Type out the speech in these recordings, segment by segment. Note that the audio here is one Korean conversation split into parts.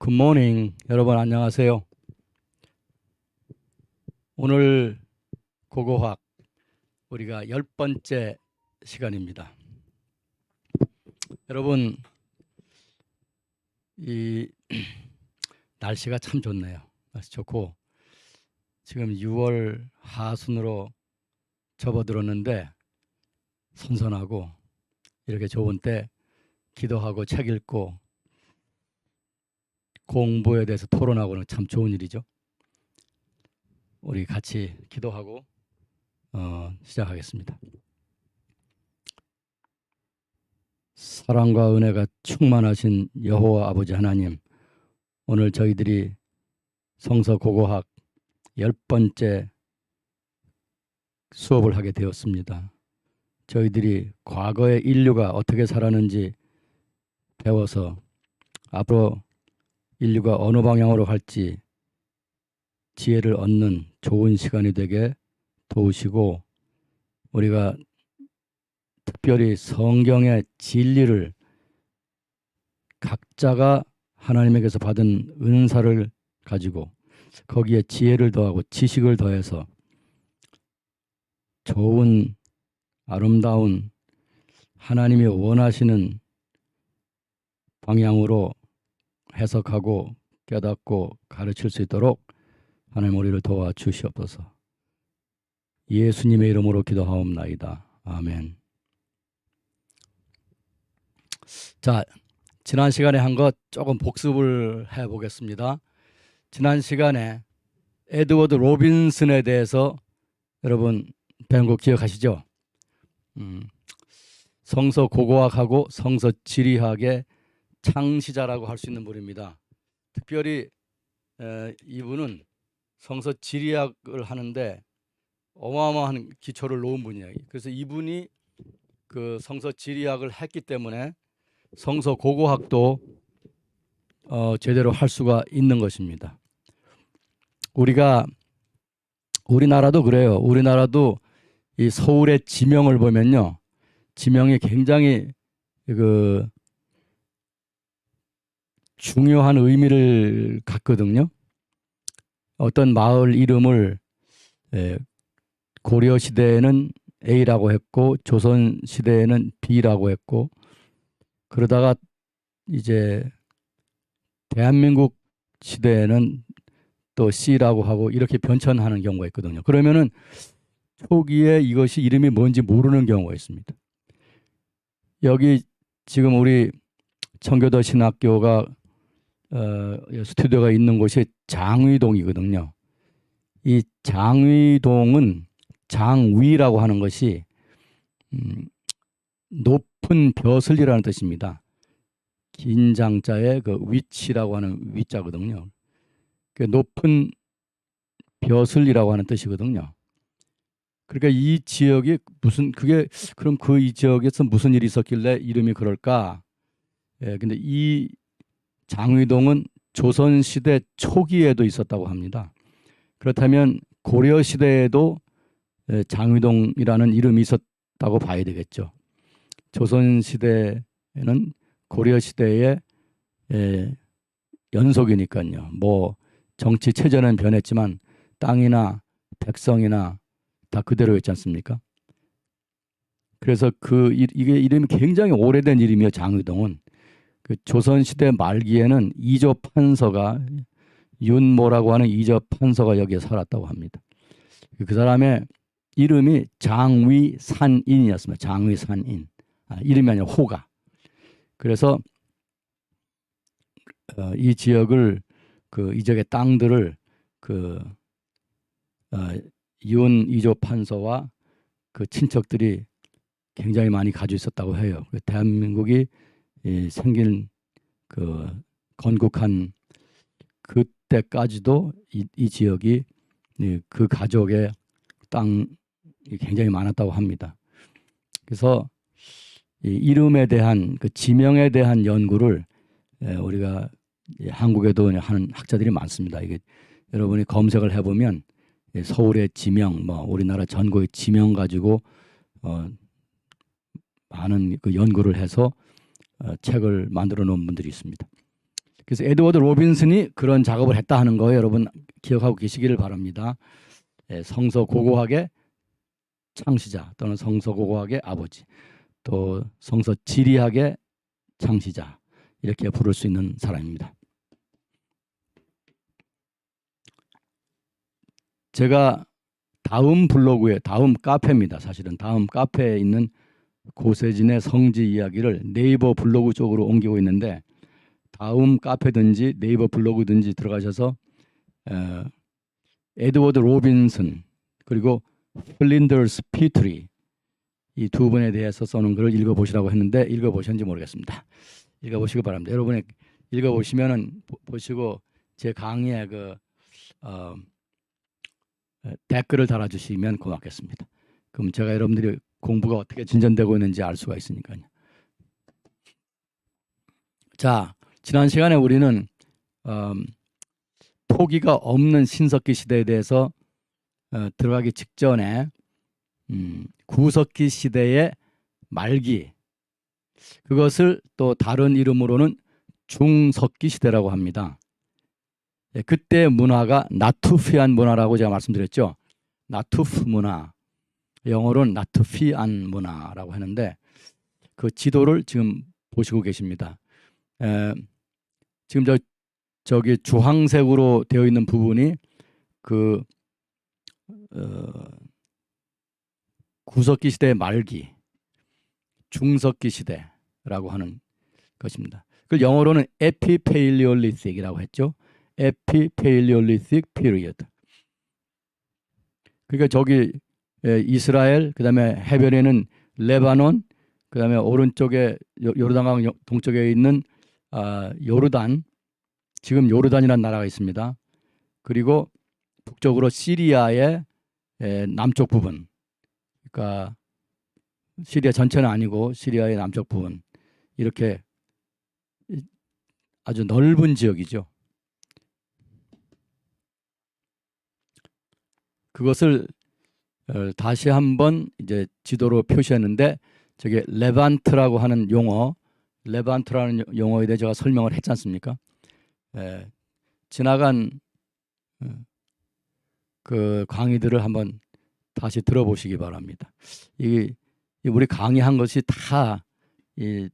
굿모닝 여러분 안녕하세요. 오늘 고고학 우리가 10번째 시간입니다. 여러분 이 날씨가 참 좋네요. 날씨 좋고 지금 6월 하순으로 접어들었는데 선선하고 이렇게 좋은 때 기도하고 책 읽고 공부에 대해서 토론하고는 참 좋은 일이죠. 우리 같이 기도하고 시작하겠습니다. 사랑과 은혜가 충만하신 여호와 아버지 하나님, 오늘 저희들이 성서 고고학 10번째 수업을 하게 되었습니다. 저희들이 과거의 인류가 어떻게 살았는지 배워서 앞으로 인류가 어느 방향으로 갈지 지혜를 얻는 좋은 시간이 되게 도우시고, 우리가 특별히 성경의 진리를 각자가 하나님에게서 받은 은사를 가지고 거기에 지혜를 더하고 지식을 더해서 좋은 아름다운 하나님이 원하시는 방향으로 해석하고 깨닫고 가르칠 수 있도록 하나님 우리를 도와주시옵소서. 예수님의 이름으로 기도하옵나이다. 아멘. 자, 지난 시간에 한 것 조금 복습을 해보겠습니다. 지난 시간에 에드워드 로빈슨에 대해서 여러분 배운 거 기억하시죠? 성서 고고학하고 성서 지리학의 창시자라고 할 수 있는 분입니다. 특별히 이분은 성서 지리학을 하는데 어마어마한 기초를 놓은 분이에요. 그래서 이분이 그 성서 지리학을 했기 때문에 성서 고고학도 제대로 할 수가 있는 것입니다. 우리나라도 그래요. 우리나라도 이 서울의 지명을 보면요, 지명이 굉장히 그 중요한 의미를 갖거든요. 어떤 마을 이름을 고려 시대에는 A라고 했고 조선 시대에는 B라고 했고, 그러다가 이제 대한민국 시대에는 또 C라고 하고 이렇게 변천하는 경우가 있거든요. 그러면은 초기에 이것이 이름이 뭔지 모르는 경우가 있습니다. 여기 지금 우리 청교도 신학교가 스튜디오가 있는 곳이 장위동이거든요. 이 장위동은 장위라고 하는 것이 높은 벼슬이라는 뜻입니다. 긴 장자에 그 위치라고 하는 위자거든요. 그 높은 벼슬이라고 하는 뜻이거든요. 그러니까 이 지역이 그럼 이 지역에서 무슨 일이 있었길래 이름이 그럴까? 근데 이 장위동은 조선시대 초기에도 있었다고 합니다. 그렇다면 고려시대에도 장위동이라는 이름이 있었다고 봐야 되겠죠. 조선시대에는 고려시대의 연속이니까요. 뭐 정치 체제는 변했지만 땅이나 백성이나 다 그대로 있지 않습니까? 그래서 이게 이름이 굉장히 오래된 이름이에요. 장위동은. 그 조선시대 말기에는 이조 판서가 윤모라고 하는 이조 판서가 여기에 살았다고 합니다. 그 사람의 이름이 장위산인이었습니다. 장위산인. 이름이 아니라 호가. 그래서 이 지역을 이 지역의 땅들을 윤 이조 판서와 그 친척들이 굉장히 많이 가지고 있었다고 해요. 대한민국이 생긴 건국한 그때까지도 이 지역이 그 가족의 땅이 굉장히 많았다고 합니다. 그래서 이 이름에 대한 그 지명에 대한 연구를 우리가 한국에도 하는 학자들이 많습니다. 이게 여러분이 검색을 해보면 서울의 지명, 뭐 우리나라 전국의 지명 가지고 많은 그 연구를 해서 책을 만들어 놓은 분들이 있습니다. 그래서 에드워드 로빈슨이 그런 작업을 했다 하는 거 여러분 기억하고 계시기를 바랍니다. 예, 성서고고학의 창시자 또는 성서고고학의 아버지, 또 성서지리학의 창시자, 이렇게 부를 수 있는 사람입니다. 제가 다음 블로그에, 다음 카페입니다. 사실은 다음 카페에 있는 고세진의 성지 이야기를 네이버 블로그 쪽으로 옮기고 있는데, 다음 카페든지 네이버 블로그든지 들어가셔서 에드워드 로빈슨 그리고 플린더스 피트리, 이 두 분에 대해서 써놓은 글을 읽어보시라고 했는데 읽어보셨는지 모르겠습니다. 읽어보시기 바랍니다. 여러분이 읽어보시면은 보시고 제 강의에 댓글을 달아주시면 고맙겠습니다. 그럼 제가 여러분들이 공부가 어떻게 진전되고 있는지 알 수가 있으니까요. 자, 지난 시간에 우리는 포기가 없는 신석기 시대에 대해서 들어가기 직전에 구석기 시대의 말기, 그것을 또 다른 이름으로는 중석기 시대라고 합니다. 그때 문화가 나투피안 문화라고 제가 말씀드렸죠. 나투프 문화, 영어로는 나투피안 문화라고 하는데, 그 지도를 지금 보시고 계십니다. 지금 저기 주황색으로 되어 있는 부분이 그 구석기 시대의 말기, 중석기 시대라고 하는 것입니다. 그걸 영어로는 에피페일리올리틱이라고 했죠. 에피페일리올리틱 피리어드. 그러니까 저기 이스라엘, 그다음에 해변에는 레바논, 그다음에 오른쪽에 요르단강 동쪽에 있는 요르단, 지금 요르단이라는 나라가 있습니다. 그리고 북쪽으로 시리아의 남쪽 부분, 그러니까 시리아 전체는 아니고 시리아의 남쪽 부분, 이렇게 아주 넓은 지역이죠. 그것을 다시 한번 이제 지도로 표시했는데, 저게 레반트라고 하는 용어, 레반트라는 용어에 대해 제가 설명을 했지 않습니까? 지나간 그 강의들을 한번 다시 들어보시기 바랍니다. 우리 강의한 것이 다 이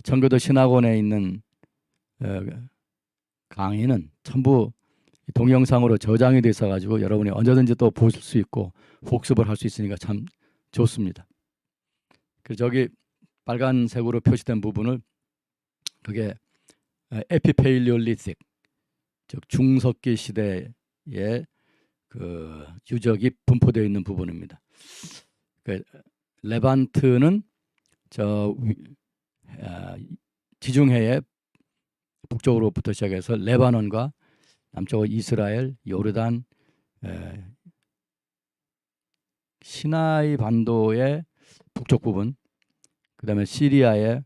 청교도 신학원에 있는 강의는 전부 동영상으로 저장이 돼 있어 가지고 여러분이 언제든지 또 보실 수 있고 복습을 할 수 있으니까 참 좋습니다. 그 저기 빨간색으로 표시된 부분을, 그게 에피페일리올리틱, 즉 중석기 시대의 그 유적이 분포되어 있는 부분입니다. 그 레반트는 저 지중해의 북쪽으로부터 시작해서 레바논과 남쪽은 이스라엘, 요르단, 시나이 반도의 북쪽 부분, 그 다음에 시리아의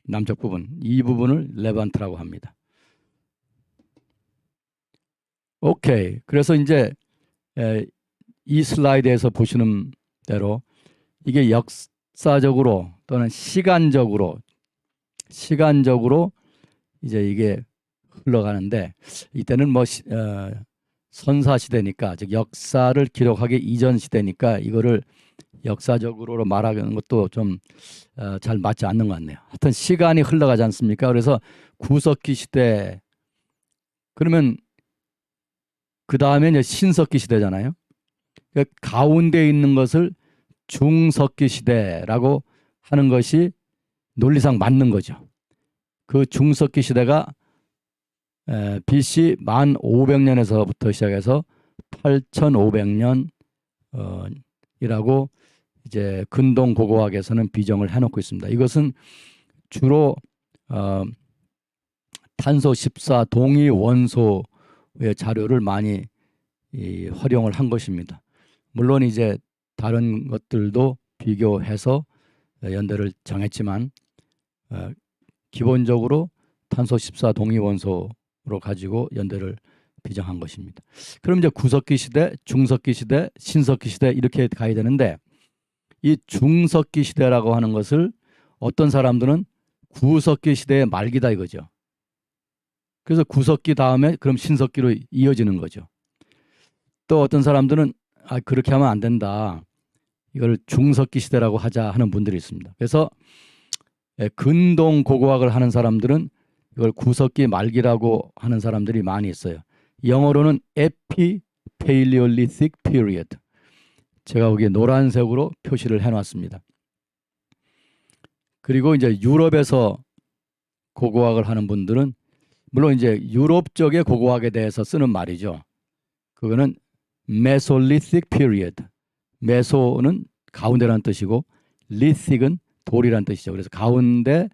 남쪽 부분, 이 부분을 레반트라고 합니다. 오케이. 그래서 이제 이 슬라이드에서 보시는 대로 이게 역사적으로 또는 시간적으로 이제 이게 흘러가는데, 이때는 뭐 선사 시대니까, 즉 역사를 기록하기 이전 시대니까 이거를 역사적으로 말하는 것도 좀 잘 맞지 않는 것 같네요. 하여튼 시간이 흘러가지 않습니까? 그래서 구석기 시대, 그러면 그 다음에 이제 신석기 시대잖아요. 그러니까 가운데 있는 것을 중석기 시대라고 하는 것이 논리상 맞는 거죠. 그 중석기 시대가 BC 1500년에서부터 시작해서 8500년 이라고 이제 근동 고고학에서는 비정을 해놓고 있습니다. 이것은 주로 탄소 14 동위 원소의 자료를 많이 활용을 한 것입니다. 물론 이제 다른 것들도 비교해서 연대를 정했지만 기본적으로 탄소 14 동위 원소로 가지고 연대를 비정한 것입니다. 그럼 이제 구석기 시대, 중석기 시대, 신석기 시대 이렇게 가야 되는데, 이 중석기 시대라고 하는 것을 어떤 사람들은 구석기 시대의 말기다 이거죠. 그래서 구석기 다음에 그럼 신석기로 이어지는 거죠. 또 어떤 사람들은 그렇게 하면 안 된다. 이걸 중석기 시대라고 하자 하는 분들이 있습니다. 그래서 근동 고고학을 하는 사람들은 이걸 구석기 말기라고 하는 사람들이 많이 있어요. 영어로는 Epipaleolithic Period. 제가 거기에 노란색으로 표시를 해놨습니다. 그리고 이제 유럽에서 고고학을 하는 분들은 물론 이제 유럽 쪽의 고고학에 대해서 쓰는 말이죠. 그거는 Mesolithic Period. 메소는 가운데라는 뜻이고 리틱은 돌이라는 뜻이죠. 그래서 가운데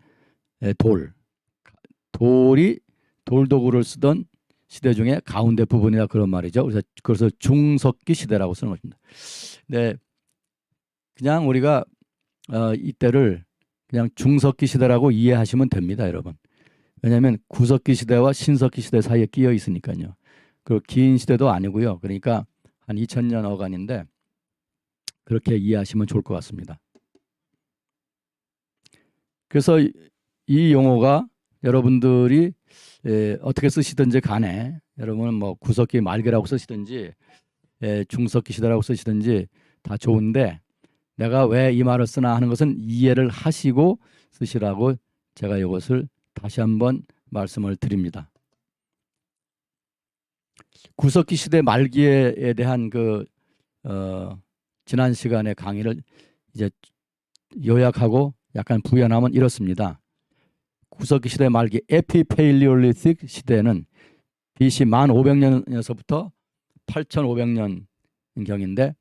돌이 돌도구를 쓰던 시대 중에 가운데 부분이다 그런 말이죠. 그래서 중석기 시대라고 쓰는 것입니다. 네, 그냥 우리가 이때를 그냥 중석기 시대라고 이해하시면 됩니다, 여러분. 왜냐하면 구석기 시대와 신석기 시대 사이에 끼어 있으니까요. 그리고 긴 시대도 아니고요. 그러니까 한 2000년 어간인데 그렇게 이해하시면 좋을 것 같습니다. 그래서 이 용어가 여러분들이 어떻게 쓰시든지 간에 여러분은 뭐 구석기 말기라고 쓰시든지 중석기 시대라고 쓰시든지 다 좋은데 내가 왜 이 말을 쓰나 하는 것은 이해를 하시고 쓰시라고 제가 이것을 다시 한번 말씀을 드립니다. 구석기 시대 말기에 대한 지난 시간의 강의를 이제 요약하고 약간 부연하면 이렇습니다. 구석기 시대 말기 에피페일리올리틱 시대는 BC 1500년에서부터 8500년경인데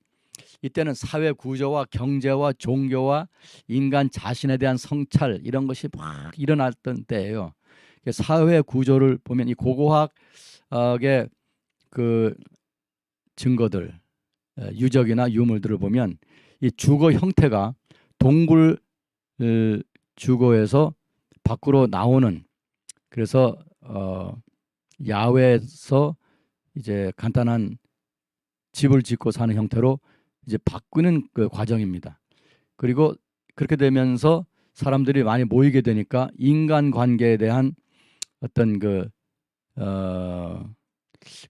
이때는 사회 구조와 경제와 종교와 인간 자신에 대한 성찰 이런 것이 막 일어났던 때예요. 사회 구조를 보면 이 고고학의 그 증거들, 유적이나 유물들을 보면 이 주거 형태가 동굴 주거에서 밖으로 나오는 그래서 야외에서 이제 간단한 집을 짓고 사는 형태로 이제 바꾸는 그 과정입니다. 그리고 그렇게 되면서 사람들이 많이 모이게 되니까 인간 관계에 대한 어떤 그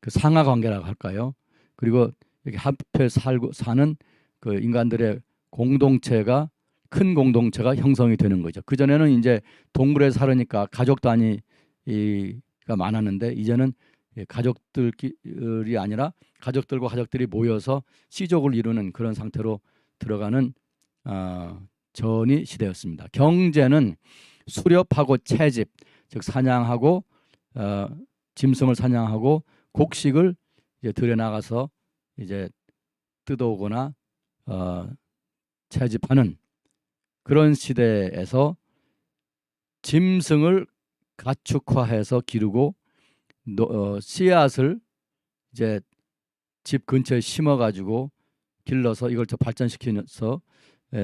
상하 관계라고 할까요? 그리고 이렇게 합해 살고 사는 그 인간들의 공동체가 큰 공동체가 형성이 되는 거죠. 그 전에는 이제 동굴에 살으니까 가족 단위가 많았는데 이제는 가족들이 아니라 가족들과 가족들이 모여서 씨족을 이루는 그런 상태로 들어가는 전이 시대였습니다. 경제는 수렵하고 채집, 즉 사냥하고 짐승을 사냥하고 곡식을 이제 들여 나가서 이제 뜯어오거나 채집하는 그런 시대에서 짐승을 가축화해서 기르고 씨앗을 이제 집 근처에 심어가지고 길러서 이걸 더 발전시키면서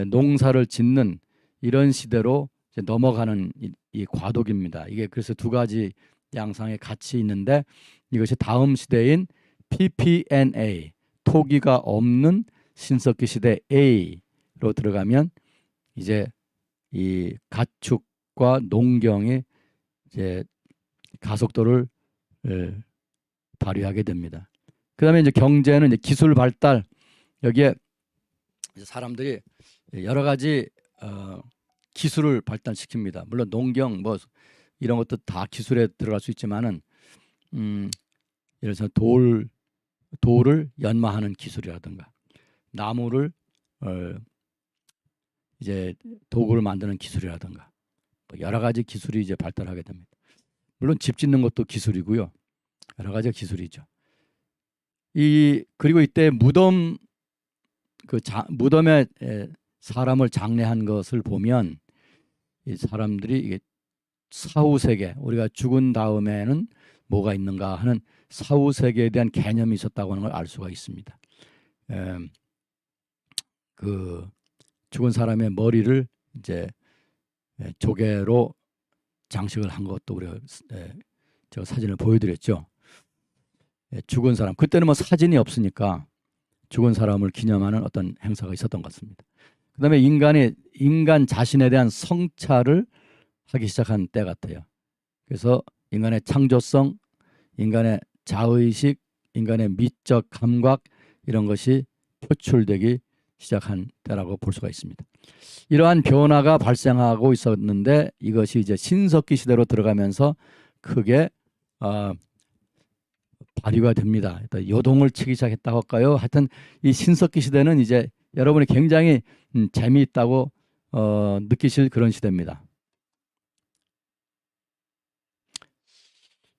농사를 짓는 이런 시대로 이제 넘어가는 이 과도기입니다. 이게 그래서 두 가지 양상의 같이 있는데 이것이 다음 시대인 PPNA 토기가 없는 신석기 시대 A로 들어가면 이제 이 가축과 농경이 이제 가속도를 발휘하게 됩니다. 그다음에 이제 경제는 이제 기술 발달 여기에 이제 사람들이 여러 가지 기술을 발달시킵니다. 물론 농경 뭐 이런 것도 다 기술에 들어갈 수 있지만은 예를 들어서 돌을 연마하는 기술이라든가 나무를 이제 도구를 만드는 기술이라든가 뭐 여러 가지 기술이 이제 발달하게 됩니다. 물론 집 짓는 것도 기술이고요. 여러 가지 기술이죠. 그리고 이때 무덤에 사람을 장례한 것을 보면 이 사람들이 이게 사후 세계 우리가 죽은 다음에는 뭐가 있는가 하는 사후 세계에 대한 개념이 있었다고 하는 걸 알 수가 있습니다. 그 죽은 사람의 머리를 이제 조개로 장식을 한 것도 우리가 제가 사진을 보여드렸죠. 죽은 사람 그때는 뭐 사진이 없으니까 죽은 사람을 기념하는 어떤 행사가 있었던 것 같습니다. 그다음에 인간 자신에 대한 성찰을 하기 시작한 때 같아요. 그래서 인간의 창조성, 인간의 자의식, 인간의 미적 감각 이런 것이 표출되기 시작한 때라고 볼 수가 있습니다. 이러한 변화가 발생하고 있었는데 이것이 이제 신석기 시대로 들어가면서 크게 발휘가 됩니다. 요동을 치기 시작했다고 할까요? 하여튼 이 신석기 시대는 이제 여러분이 굉장히 재미있다고 느끼실 그런 시대입니다.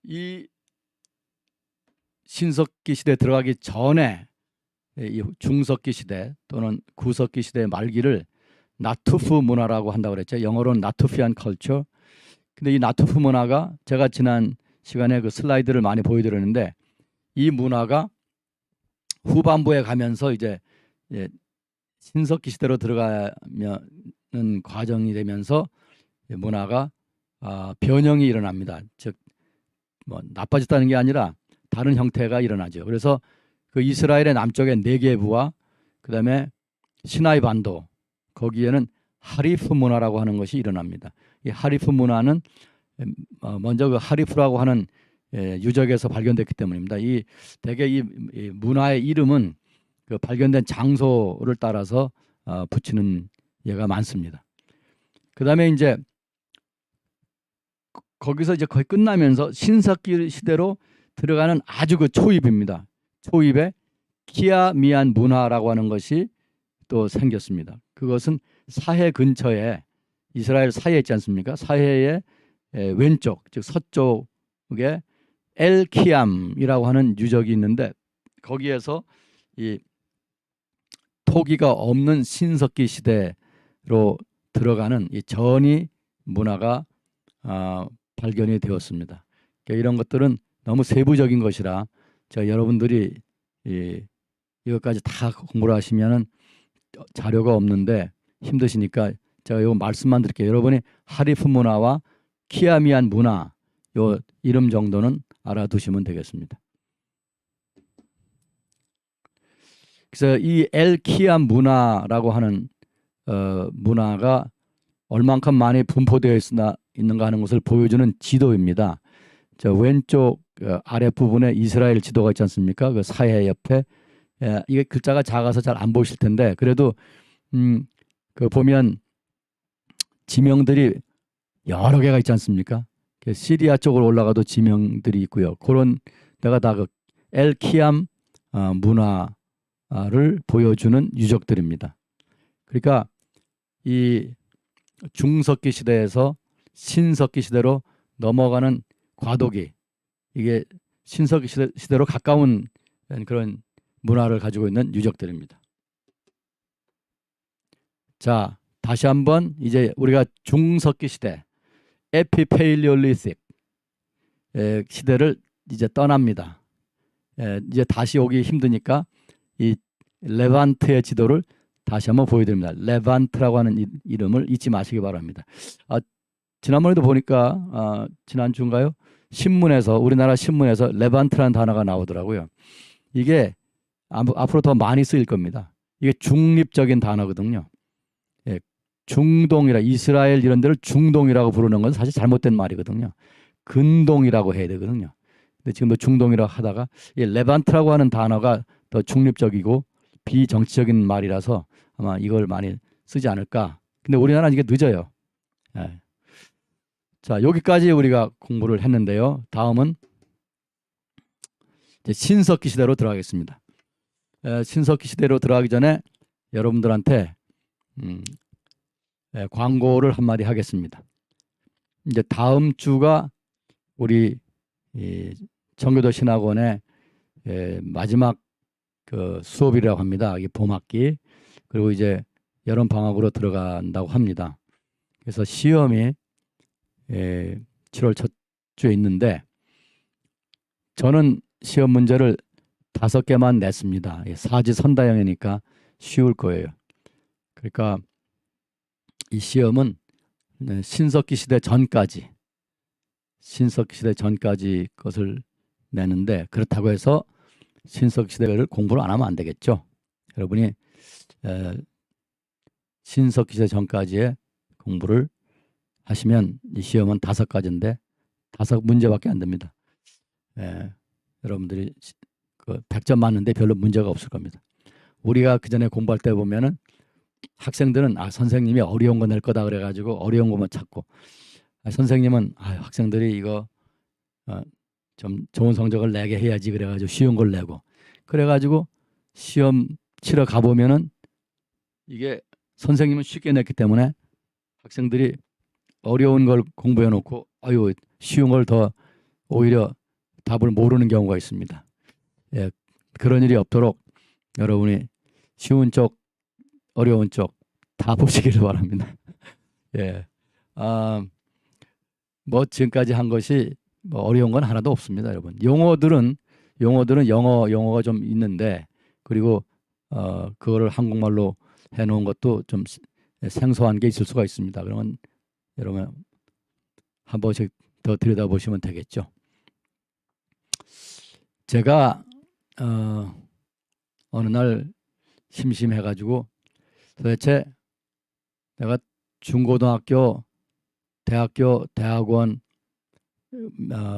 이 신석기 시대 들어가기 전에 이 중석기 시대 또는 구석기 시대의 말기를 나투프 문화라고 한다고 그랬죠. 영어로는 나투피안 컬처. 근데 이 나투프 문화가 제가 지난 시간에 그 슬라이드를 많이 보여드렸는데 이 문화가 후반부에 가면서 이제 신석기 시대로 들어가는 과정이 되면서 문화가 변형이 일어납니다. 즉 뭐 나빠졌다는 게 아니라 다른 형태가 일어나죠. 그래서 그 이스라엘의 남쪽의 네게브와 그다음에 시나이 반도 거기에는 하리프 문화라고 하는 것이 일어납니다. 이 하리프 문화는 먼저 그 하리프라고 하는 유적에서 발견됐기 때문입니다. 이 대개 이 문화의 이름은 그 발견된 장소를 따라서 붙이는 예가 많습니다. 그다음에 이제 거기서 이제 거의 끝나면서 신석기 시대로 들어가는 아주 그 초입입니다. 초입에 키아미안 문화라고 하는 것이 또 생겼습니다. 그것은 사해 근처에 이스라엘 사해에 있지 않습니까? 사해의 왼쪽 즉 서쪽에 엘키암이라고 하는 유적이 있는데 거기에서 이 토기가 없는 신석기 시대로 들어가는 이 전이 문화가 발견이 되었습니다. 그러니까 이런 것들은 너무 세부적인 것이라 여러분들이 이것까지 다 공부를 하시면은 자료가 없는데 힘드시니까 제가 요 말씀만 드릴게요. 여러분이 하리프 문화와 키아미안 문화 요 이름 정도는 알아두시면 되겠습니다. 그래서 이 엘키암 문화라고 하는 문화가 얼만큼 많이 분포되어 있는가 하는 것을 보여주는 지도입니다. 저 왼쪽 아랫부분에 이스라엘 지도가 있지 않습니까? 그 사해 옆에 이게 글자가 작아서 잘 안 보이실 텐데 그래도 그 보면 지명들이 여러 개가 있지 않습니까? 시리아 쪽으로 올라가도 지명들이 있고요. 그런 데가 다 그 엘키암 문화를 보여주는 유적들입니다. 그러니까 이 중석기 시대에서 신석기 시대로 넘어가는 과도기 이게 신석기 시대로 가까운 그런 문화를 가지고 있는 유적들입니다. 자, 다시 한번 이제 우리가 중석기 시대 에피페일리올리틱 시대를 이제 떠납니다. 이제 다시 오기 힘드니까 이 레반트의 지도를 다시 한번 보여드립니다. 레반트라고 하는 이름을 잊지 마시기 바랍니다. 지난번에도 보니까 지난주인가요? 신문에서 우리나라 신문에서 레반트라는 단어가 나오더라고요. 이게 앞으로 더 많이 쓰일 겁니다. 이게 중립적인 단어거든요. 중동이라 이스라엘 이런 데를 중동이라고 부르는 건 사실 잘못된 말이거든요. 근동이라고 해야 되거든요. 근데 지금도 중동이라고 하다가 이 레반트라고 하는 단어가 더 중립적이고 비정치적인 말이라서 아마 이걸 많이 쓰지 않을까. 근데 우리나라는 이게 늦어요. 자, 여기까지 우리가 공부를 했는데요. 다음은 이제 신석기 시대로 들어가겠습니다. 신석기 시대로 들어가기 전에 여러분들한테 광고를 한마디 하겠습니다. 이제 다음 주가 우리 청교도 신학원의 마지막 그 수업이라고 합니다. 이게 봄학기. 그리고 이제 여름 방학으로 들어간다고 합니다. 그래서 시험이 7월 첫 주에 있는데 저는 시험 문제를 5개만 냈습니다. 사지선다형이니까 쉬울 거예요. 그러니까 이 시험은 신석기 시대 전까지 것을 내는데 그렇다고 해서 신석기 시대를 공부를 안 하면 안 되겠죠. 여러분이 신석기 시대 전까지의 공부를 하시면 이 시험은 5가지인데 5문제밖에 안 됩니다. 예, 여러분들이 그 100점 맞는데 별로 문제가 없을 겁니다. 우리가 그 전에 공부할 때 보면은 학생들은 선생님이 어려운 거 낼 거다 그래가지고 어려운 것만 찾고, 선생님은 학생들이 이거 좀 좋은 성적을 내게 해야지 그래가지고 쉬운 걸 내고, 그래가지고 시험 치러 가보면은 이게 선생님은 쉽게 냈기 때문에 학생들이 어려운 걸 공부해 놓고 쉬운 걸 더 오히려 답을 모르는 경우가 있습니다. 예, 그런 일이 없도록 여러분이 쉬운 쪽, 어려운 쪽 다 보시기를 바랍니다. 예, 뭐 지금까지 한 것이 뭐 어려운 건 하나도 없습니다, 여러분. 용어들은 영어가 좀 있는데, 그리고 그거를 한국말로 해놓은 것도 좀 생소한 게 있을 수가 있습니다. 그러면 여러분 한 번씩 더 들여다보시면 되겠죠. 제가 어느 날 심심해가지고 도대체 내가 중고등학교, 대학교, 대학원,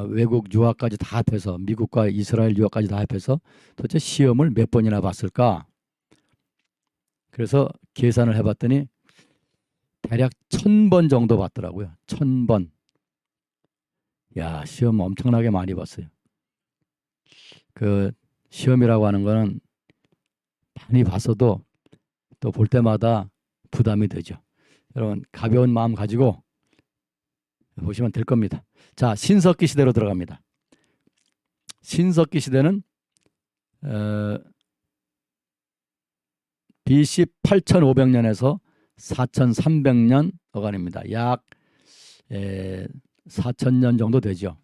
외국 유학까지 다 합해서, 미국과 이스라엘 유학까지 다 합해서 도대체 시험을 몇 번이나 봤을까? 그래서 계산을 해봤더니 대략 1000번 정도 봤더라고요. 1000번. 야, 시험 엄청나게 많이 봤어요. 그 시험이라고 하는 거는 많이 봤어도 또 볼 때마다 부담이 되죠. 여러분 가벼운 마음 가지고 보시면 될 겁니다. 자, 신석기 시대로 들어갑니다. 신석기 시대는 BC 8500년에서 4300년 어간입니다. 약 4000년 정도 되죠.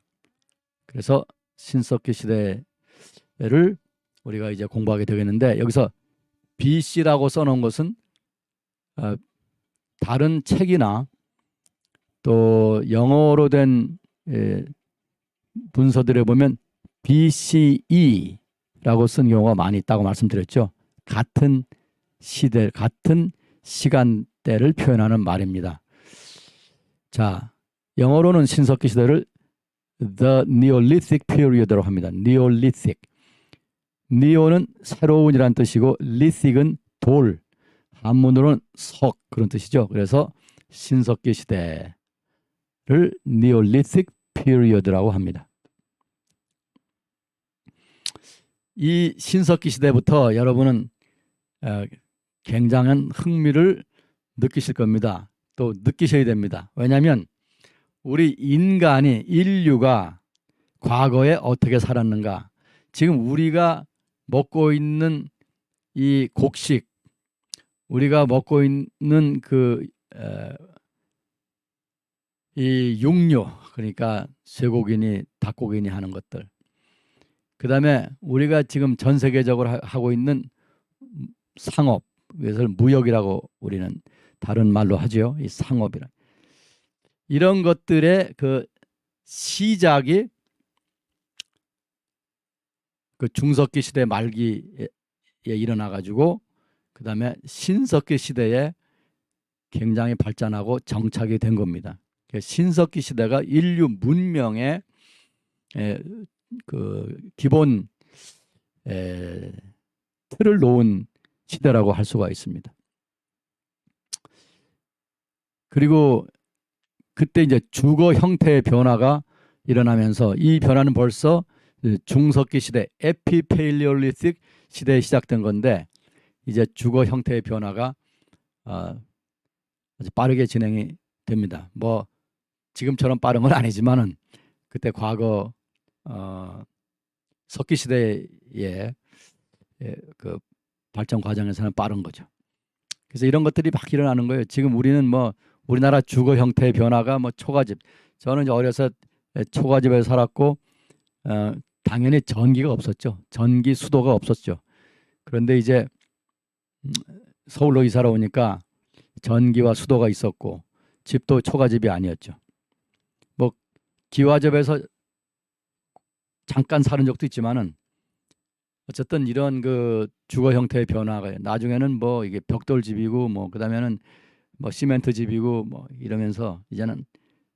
그래서 신석기 시대를 우리가 이제 공부하게 되겠는데, 여기서 BC라고 써놓은 것은 다른 책이나 또 영어로 된 문서들에 보면 BCE라고 쓴 경우가 많이 있다고 말씀드렸죠. 같은 시대, 같은 시간대를 표현하는 말입니다. 자, 영어로는 신석기 시대를 The Neolithic Period로 합니다. Neolithic. Neo는 새로운이란 뜻이고, Lithic은 돌, 한문으로는 석, 그런 뜻이죠. 그래서 신석기 시대를 Neolithic Period라고 합니다. 이 신석기 시대부터 여러분은 굉장한 흥미를 느끼실 겁니다. 또 느끼셔야 됩니다. 왜냐하면 우리 인류가 과거에 어떻게 살았는가, 지금 우리가 먹고 있는 이 곡식, 우리가 먹고 있는 이 육류, 그러니까 쇠고기니 닭고기니 하는 것들, 그 다음에 우리가 지금 전 세계적으로 하고 있는 상업, 그래서 무역이라고 우리는 다른 말로 하죠. 이 상업이라. 이런 것들의 그 시작이 그 중석기 시대 말기에 일어나 가지고, 그 다음에 신석기 시대에 굉장히 발전하고 정착이 된 겁니다. 신석기 시대가 인류 문명의 그 기본 틀을 놓은 시대라고 할 수가 있습니다. 그리고 그때 이제 주거 형태의 변화가 일어나면서, 이 변화는 벌써 중석기 시대, 에피페일리올리틱 시대에 시작된 건데, 이제 주거 형태의 변화가 아주 빠르게 진행이 됩니다. 뭐 지금처럼 빠른 건 아니지만은 그때 과거 석기 시대의 그 발전 과정에서는 빠른 거죠. 그래서 이런 것들이 막 일어나는 거예요. 지금 우리는 뭐 우리나라 주거 형태의 변화가 뭐 초가집, 저는 이제 어려서 초가집에 살았고 당연히 전기가 없었죠. 전기 수도가 없었죠. 그런데 이제 서울로 이사를 오니까 전기와 수도가 있었고, 집도 초가집이 아니었죠. 뭐 기와집에서 잠깐 사는 적도 있지만은 어쨌든 이런 그 주거 형태의 변화가 나중에는 뭐 이게 벽돌집이고, 뭐 그다음에는 뭐 시멘트 집이고 뭐 이러면서 이제는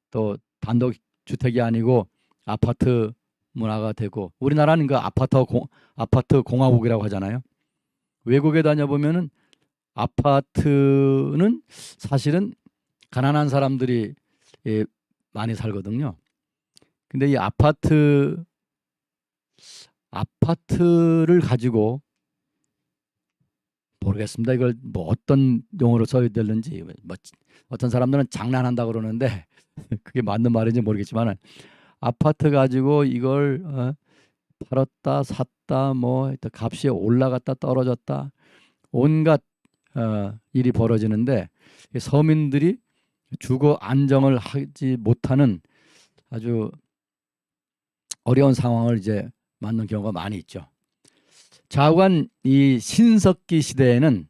또 단독 주택이 아니고 아파트 문화가 되고, 우리나라는 그 아파트 공화국이라고 하잖아요. 외국에 다녀보면은 아파트는 사실은 가난한 사람들이 많이 살거든요. 근데 이 아파트를 가지고, 모르겠습니다. 이걸 뭐 어떤 용어로 써야 되는지. 뭐 어떤 사람들은 장난한다 그러는데 그게 맞는 말인지 모르겠지만, 아파트 가지고 이걸 팔았다 샀다, 뭐 값이 올라갔다 떨어졌다, 온갖 일이 벌어지는데, 서민들이 주거 안정을 하지 못하는 아주 어려운 상황을 이제 맞는 경우가 많이 있죠. 좌우간 이 신석기 시대에는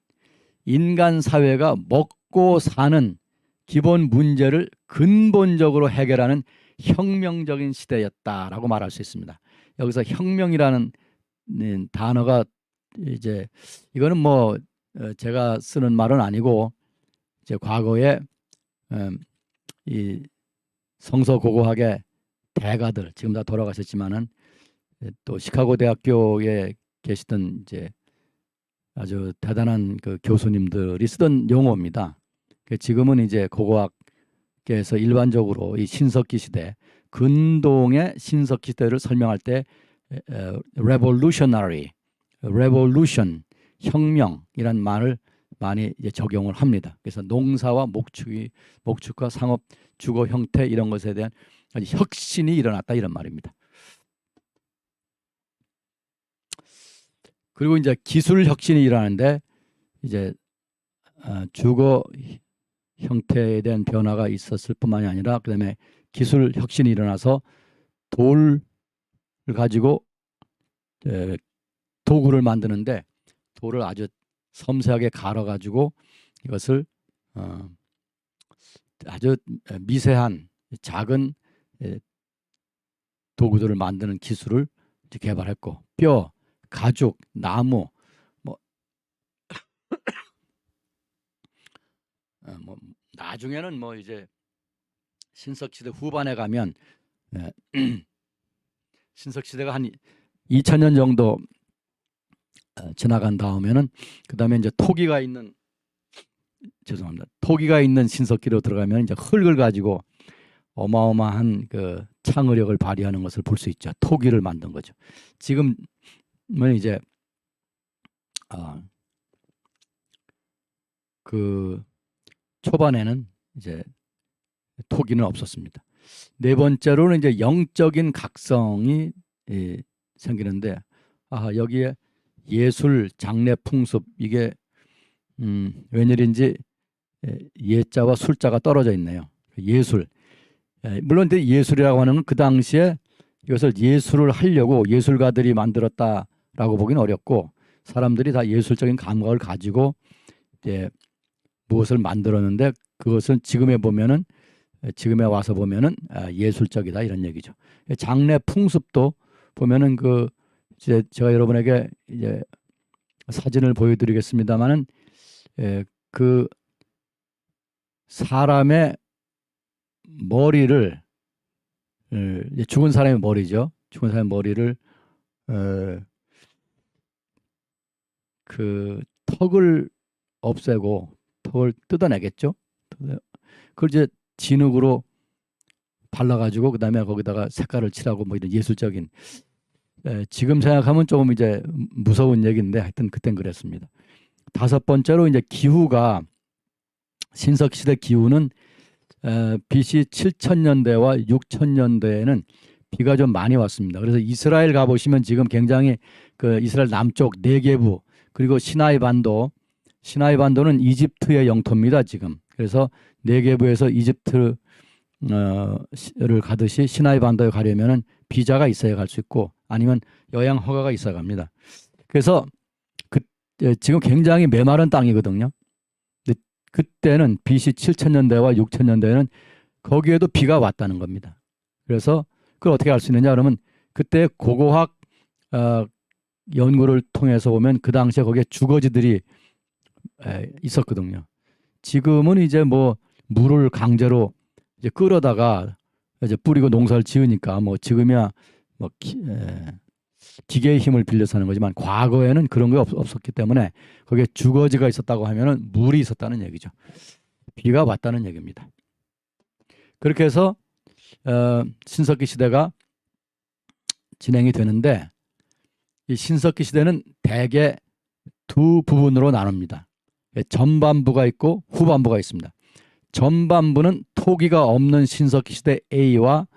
인간 사회가 먹고 사는 기본 문제를 근본적으로 해결하는 혁명적인 시대였다라고 말할 수 있습니다. 여기서 혁명이라는 단어가 이제, 이거는 뭐 제가 쓰는 말은 아니고, 이제 과거에 이 성서고고학의 대가들, 지금 다 돌아가셨지만은 또 시카고 대학교에 계시던 이제 아주 대단한 그 교수님들이 쓰던 용어입니다. 지금은 이제 고고학계에서 일반적으로 이 신석기 시대, 근동의 신석기 시대를 설명할 때 revolutionary, revolution, 혁명이란 말을 많이 이제 적용을 합니다. 그래서 농사와 목축과 상업, 주거 형태 이런 것에 대한 혁신이 일어났다, 이런 말입니다. 그리고 이제 기술 혁신이 일어나는데, 이제 주거 형태에 대한 변화가 있었을 뿐만이 아니라, 그다음에 기술 혁신이 일어나서 돌을 가지고 도구를 만드는데, 돌을 아주 섬세하게 갈아 가지고 이것을 아주 미세한 작은 도구들을 만드는 기술을 개발했고, 뼈, 가죽, 나무, 뭐 나중에는 뭐 이제 신석시대 후반에 가면 신석시대가 한 2000년 정도 지나간 다음에는, 그 다음에 이제 토기가 있는 신석기로 들어가면 이제 흙을 가지고 어마어마한 그 창의력을 발휘하는 것을 볼 수 있죠. 토기를 만든 거죠. 지금은 이제 그 초반에는 이제 토기는 없었습니다. 네 번째로는 이제 영적인 각성이 생기는데, 여기에 예술, 장례, 풍습, 이게 웬일인지 예자와 술자가 떨어져 있네요. 예술, 물론 근데 예술이라고 하는 건 그 당시에 이것을 예술을 하려고 예술가들이 만들었다라고 보기는 어렵고, 사람들이 다 예술적인 감각을 가지고 이제 무엇을 만들었는데, 그것은 지금에 와서 보면은 예술적이다, 이런 얘기죠. 장례 풍습도 보면은 이제 제가 여러분에게 이제 사진을 보여드리겠습니다만은, 그 사람의 머리를, 죽은 사람의 머리죠. 죽은 사람의 머리를 그 턱을 없애고 턱을 뜯어내겠죠. 그걸 이제 진흙으로 발라가지고 그 다음에 거기다가 색깔을 칠하고, 뭐 이런 예술적인, 지금 생각하면 조금 이제 무서운 얘기인데, 하여튼 그땐 그랬습니다. 다섯 번째로 이제 기후가, 신석시대 기후는 BC 7000년대와 6000년대에는 비가 좀 많이 왔습니다. 그래서 이스라엘 가보시면 지금 굉장히 그 이스라엘 남쪽 네게부, 그리고 시나이반도는 이집트의 영토입니다, 지금. 그래서 네게부에서 이집트를 가듯이 시나이반도에 가려면은 비자가 있어야 갈 수 있고, 아니면 여행 허가가 있어야 갑니다. 그래서 지금 굉장히 메마른 땅이거든요. 근데 그때는 BC 7000년대와 6000년대에는 거기에도 비가 왔다는 겁니다. 그래서 그걸 어떻게 알 수 있느냐 그러면, 그때 고고학 연구를 통해서 보면 그 당시에 거기에 주거지들이 있었거든요. 지금은 이제 뭐 물을 강제로 이제 끌어다가 이제 뿌리고 농사를 지으니까 뭐 지금이야 뭐 기계의 힘을 빌려서 하는 거지만 과거에는 그런 게 없었기 때문에 거기에 주거지가 있었다고 하면은 물이 있었다는 얘기죠. 비가 왔다는 얘기입니다. 그렇게 해서 신석기 시대가 진행이 되는데 이 신석기 시대는 대개 두 부분으로 나눕니다. 전반부가 있고 후반부가 있습니다. 전반부는 토기가 없는 신석기 시대 A와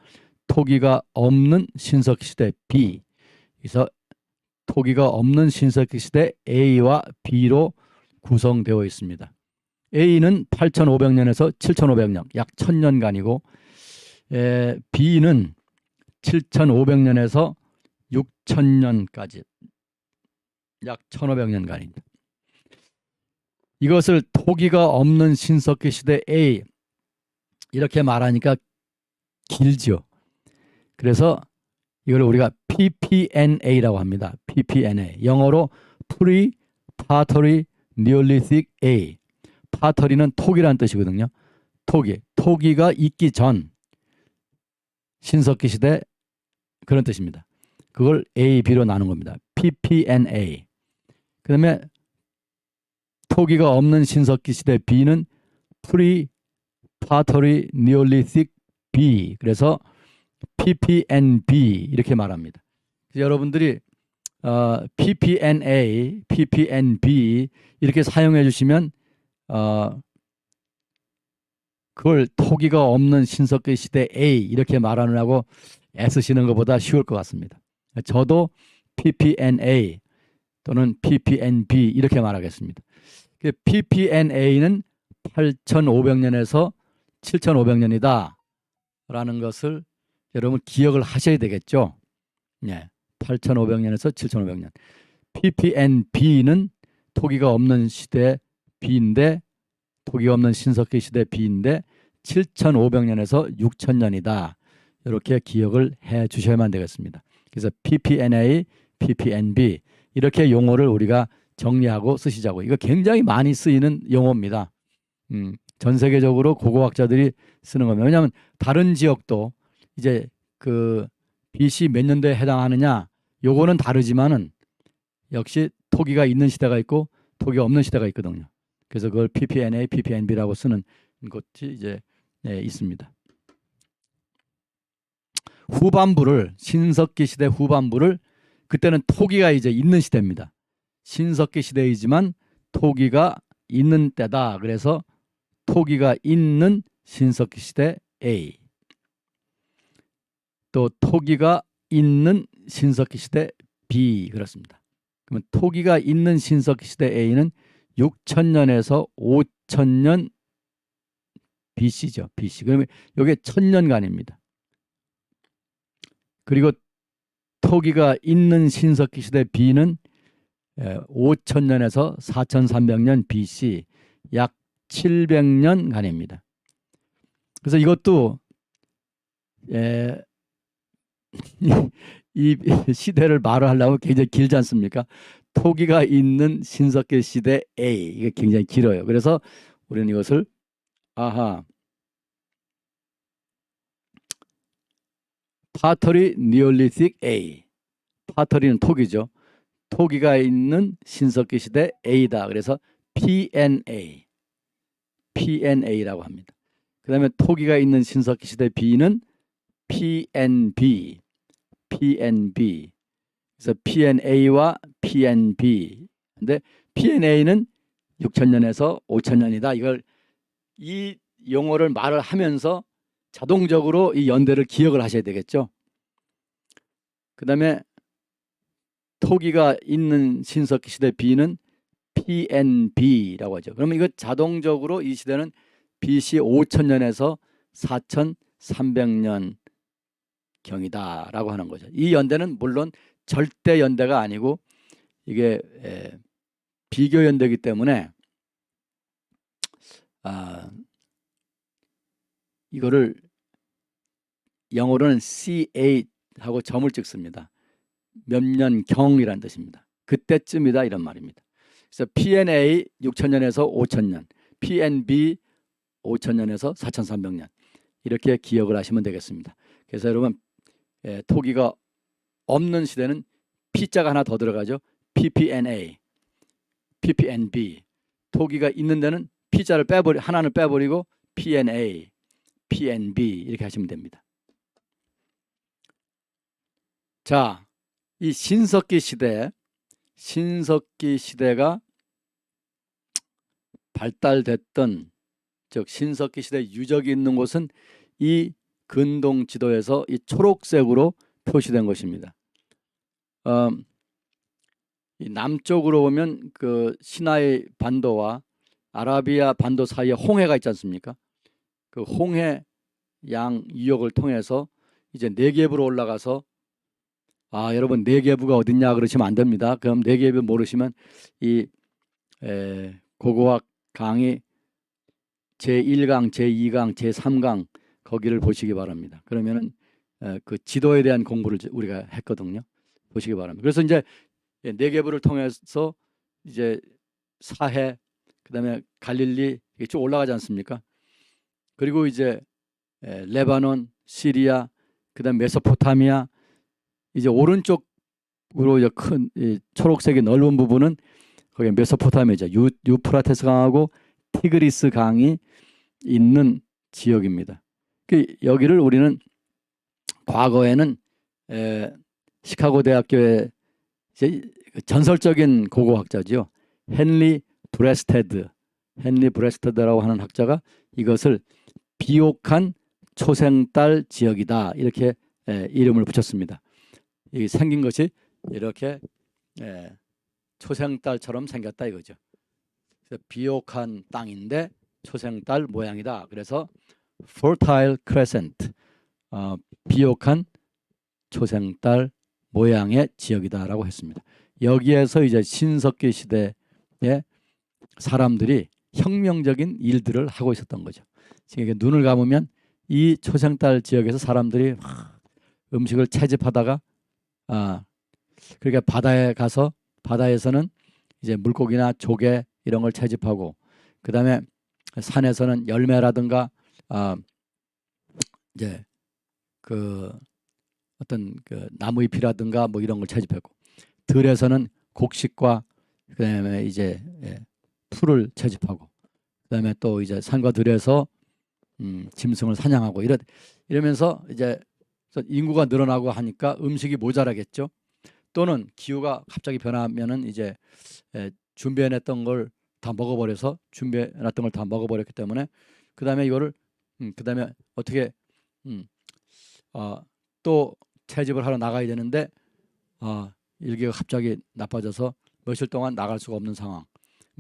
토기가 없는 신석기 시대 B. 그래서 토기가 없는 신석기 시대 A와 B로 구성되어 있습니다. A는 8,500년에서 7,500년, 약 1,000년간이고 B는 7,500년에서 6,000년까지, 약 1,500년간입니다. 이것을 토기가 없는 신석기 시대 A 이렇게 말하니까 길죠. 그래서 이걸 우리가 PPNA라고 합니다. PPNA. 영어로 Pre-Pottery Neolithic A. 파터리는 토기라는 뜻이거든요. 토기가 있기 전 신석기 시대 그런 뜻입니다. 그걸 A, B로 나눈 겁니다. PPNA. 그 다음에 토기가 없는 신석기 시대 B는 Pre-Pottery Neolithic B. 그래서 PPNB 이렇게 말합니다. 여러분들이 PPNA, PPNB 이렇게 사용해 주시면 그걸 토기가 없는 신석기 시대 A 이렇게 말하느라고 애쓰시는 것보다 쉬울 것 같습니다. 저도 PPNA 또는 PPNB 이렇게 말하겠습니다. PPNA는 8,500년에서 7,500년이다 라는 것을 여러분 기억을 하셔야 되겠죠. 네, 8,500년에서 7,500년. PPNB는 토기가 없는 시대 B인데 토기가 없는 신석기 시대 B인데 7,500년에서 6,000년이다. 이렇게 기억을 해 주셔야만 되겠습니다. 그래서 PPNA, PPNB 이렇게 용어를 우리가 정리하고 쓰시자고. 이거 굉장히 많이 쓰이는 용어입니다. 전 세계적으로 고고학자들이 쓰는 겁니다. 왜냐하면 다른 지역도 이제 그 BC 몇 년도에 해당하느냐 요거는 다르지만은 역시 토기가 있는 시대가 있고 토기가 없는 시대가 있거든요. 그래서 그걸 PPNA, PPNB라고 쓰는 것이 이제 있습니다. 후반부를 신석기 시대 후반부를 그때는 토기가 이제 있는 시대입니다. 신석기 시대이지만 토기가 있는 때다. 그래서 토기가 있는 신석기 시대 A. 또 토기가 있는 신석기 시대 B 그렇습니다. 그러면 토기가 있는 신석기 시대 A는 6,000년에서 5,000년 BC죠. BC. 그러면 이게 1,000년간입니다. 그리고 토기가 있는 신석기 시대 B는 5,000년에서 4,300년 BC, 약 700년간입니다. 그래서 이것도 이 시대를 말을 하려면 굉장히 길지 않습니까? 토기가 있는 신석기 시대 A 이게 굉장히 길어요. 그래서 우리는 이것을 파터리 니올리틱 A. 파터리는 토기죠. 토기가 있는 신석기 시대 A다. 그래서 PNA라고 합니다. 그 다음에 토기가 있는 신석기 시대 B는 PNB. 그래서 PNA와 PNB. 근데 PNA는 6,000년에서 5,000년이다. 이 용어를 말을 하면서 자동적으로 이 연대를 기억을 하셔야 되겠죠. 그 다음에 토기가 있는 신석기 시대 B는 PNB라고 하죠. 그러면 이거 자동적으로 이 시대는 BC 5,000년에서 4,300년 경이다라고 하는 거죠. 이 연대는 물론 절대 연대가 아니고 이게 비교 연대이기 때문에 이거를 영어로는 CA 하고 점을 찍습니다. 몇 년 경이라는 뜻입니다. 그때쯤이다 이런 말입니다. 그래서 PNA 6,000년에서 5,000년, PNB 5,000년에서 4,300년. 이렇게 기억을 하시면 되겠습니다. 그래서 여러분 토기가 없는 시대는 P자가 하나 더 들어가죠. PPNA, PPNB. 토기가 있는 데는 P자를 하나는 빼버리고 PNA, PNB 이렇게 하시면 됩니다. 자, 이 신석기 시대가 발달됐던, 즉 신석기 시대 유적이 있는 곳은 이 근동 지도에서 이 초록색으로 표시된 것입니다. 이 남쪽으로 보면 그 시나이 반도와 아라비아 반도 사이에 홍해가 있지 않습니까? 그 홍해 양 유역을 통해서 이제 네겝으로 올라가서, 여러분 네겝가 어딨냐 그러시면 안 됩니다. 그럼 네겝을 모르시면 이 고고학 강의 제1강, 제2강, 제3강 거기를 보시기 바랍니다. 그러면은 그 지도에 대한 공부를 우리가 했거든요. 보시기 바랍니다. 그래서 이제 네겝을 통해서 이제 사해, 그다음에 갈릴리 쭉 올라가지 않습니까? 그리고 이제 레바논, 시리아, 그다음 메소포타미아, 이제 오른쪽으로 큰 초록색이 넓은 부분은 거기 메소포타미아죠. 유프라테스 강하고 티그리스 강이 있는 지역입니다. 여기를 우리는 과거에는 시카고 대학교의 전설적인 고고학자죠. 헨리 브레스테드라고 하는 학자가 이것을 비옥한 초생달 지역이다 이렇게 이름을 붙였습니다. 이 생긴 것이 이렇게 초생달처럼 생겼다 이거죠. 그래서 비옥한 땅인데 초생달 모양이다. 그래서 fertile crescent, 비옥한 초생달 모양의 지역이다라고 했습니다. 여기에서 이제 신석기 시대에 사람들이 혁명적인 일들을 하고 있었던 거죠. 지금 눈을 감으면 이 초생달 지역에서 사람들이 음식을 채집하다가 그러니까 바다에 가서 바다에서는 이제 물고기나 조개 이런 걸 채집하고, 그 다음에 산에서는 열매라든가 이제 그 어떤 그 나무잎이라든가 뭐 이런 걸 채집했고, 들에서는 곡식과 그다음에 이제 풀을 채집하고, 그다음에 또 이제 산과 들에서 짐승을 사냥하고 이러면서 이제 인구가 늘어나고 하니까 음식이 모자라겠죠. 또는 기후가 갑자기 변하면은 이제 준비해놨던 걸 다 먹어버려서 준비해놨던 걸 다 먹어버렸기 때문에 그다음에 이거를 그다음에 어떻게 또 채집을 하러 나가야 되는데 일기가 갑자기 나빠져서 며칠 동안 나갈 수가 없는 상황이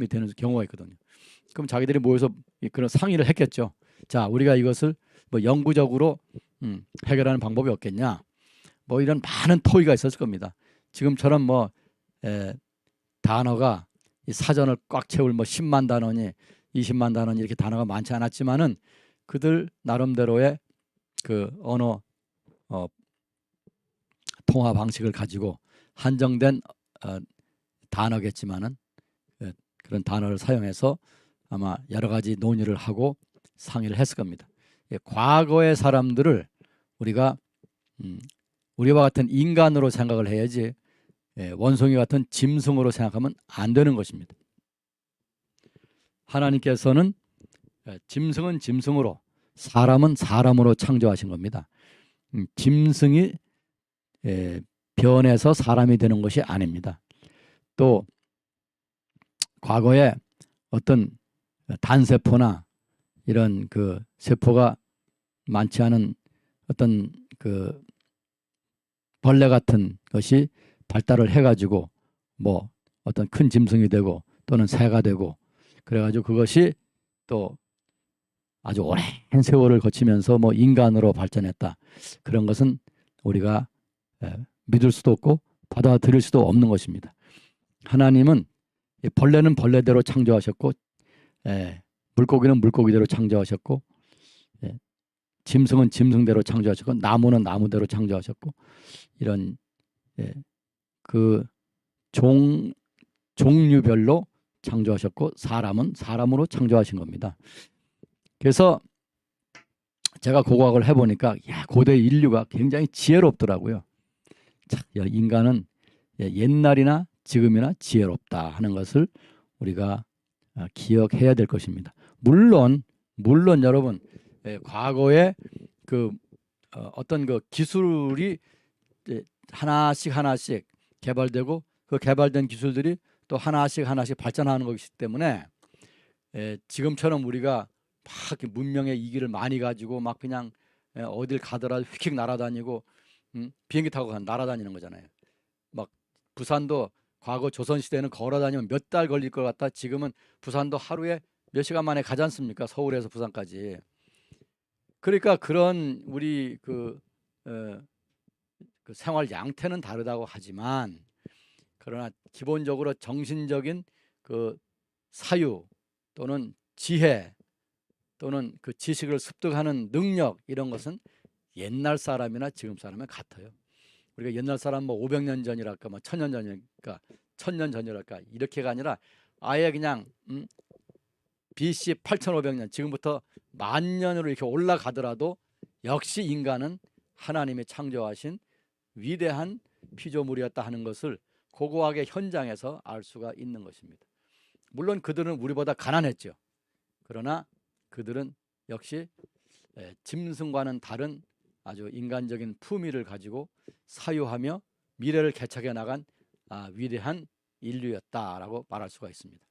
되는 경우가 있거든요. 그럼 자기들이 모여서 그런 상의를 했겠죠. 자, 우리가 이것을 뭐 영구적으로 해결하는 방법이 없겠냐. 뭐 이런 많은 토의가 있었을 겁니다. 지금처럼 뭐 단어가 이 사전을 꽉 채울 뭐 10만 단어니 20만 단어니 이렇게 단어가 많지 않았지만은 그들 나름대로의 그 언어 통화 방식을 가지고 한정된 단어겠지만은 그런 단어를 사용해서 아마 여러 가지 논의를 하고 상의를 했을 겁니다. 과거의 사람들을 우리가 우리와 같은 인간으로 생각을 해야지 원숭이 같은 짐승으로 생각하면 안 되는 것입니다. 하나님께서는 짐승은 짐승으로, 사람은 사람으로 창조하신 겁니다. 짐승이 변해서 사람이 되는 것이 아닙니다. 또 과거에 어떤 단세포나 이런 그 세포가 많지 않은 어떤 그 벌레 같은 것이 발달을 해가지고 뭐 어떤 큰 짐승이 되고 또는 새가 되고 그래가지고 그것이 또 아주 오랜 세월을 거치면서 뭐 인간으로 발전했다. 그런 것은 우리가 믿을 수도 없고 받아들일 수도 없는 것입니다. 하나님은 벌레는 벌레대로 창조하셨고 물고기는 물고기대로 창조하셨고 짐승은 짐승대로 창조하셨고 나무는 나무대로 창조하셨고 이런 그 종류별로 창조하셨고 사람은 사람으로 창조하신 겁니다. 그래서 제가 고고학을 해보니까 고대 인류가 굉장히 지혜롭더라고요. 자, 인간은 옛날이나 지금이나 지혜롭다 하는 것을 우리가 기억해야 될 것입니다. 물론 여러분 과거에 그 어떤 그 기술이 하나씩 개발되고 그 개발된 기술들이 또 하나씩 발전하는 것이기 때문에 지금처럼 우리가 막 문명의 이기를 많이 가지고 막 그냥 어딜 가더라도 휙휙 날아다니고 비행기 타고 날아다니는 거잖아요. 막 부산도 과거 조선시대는 걸어다니면 몇 달 걸릴 것 같다. 지금은 부산도 하루에 몇 시간 만에 가지 않습니까? 서울에서 부산까지. 그러니까 그런 우리 그 생활 양태는 다르다고 하지만 그러나 기본적으로 정신적인 그 사유 또는 지혜 또는 그 지식을 습득하는 능력 이런 것은 옛날 사람이나 지금 사람은 같아요. 우리가 옛날 사람 뭐 500년 전이랄까 뭐 1000년 전이랄까 1000년 전이랄까 이렇게가 아니라 아예 그냥 BC 8500년 지금부터 만년으로 이렇게 올라가더라도 역시 인간은 하나님이 창조하신 위대한 피조물이었다 하는 것을 고고학의 현장에서 알 수가 있는 것입니다. 물론 그들은 우리보다 가난했죠. 그러나 그들은 역시 짐승과는 다른 아주 인간적인 품위를 가지고 사유하며 미래를 개척해 나간 위대한 인류였다라고 말할 수가 있습니다.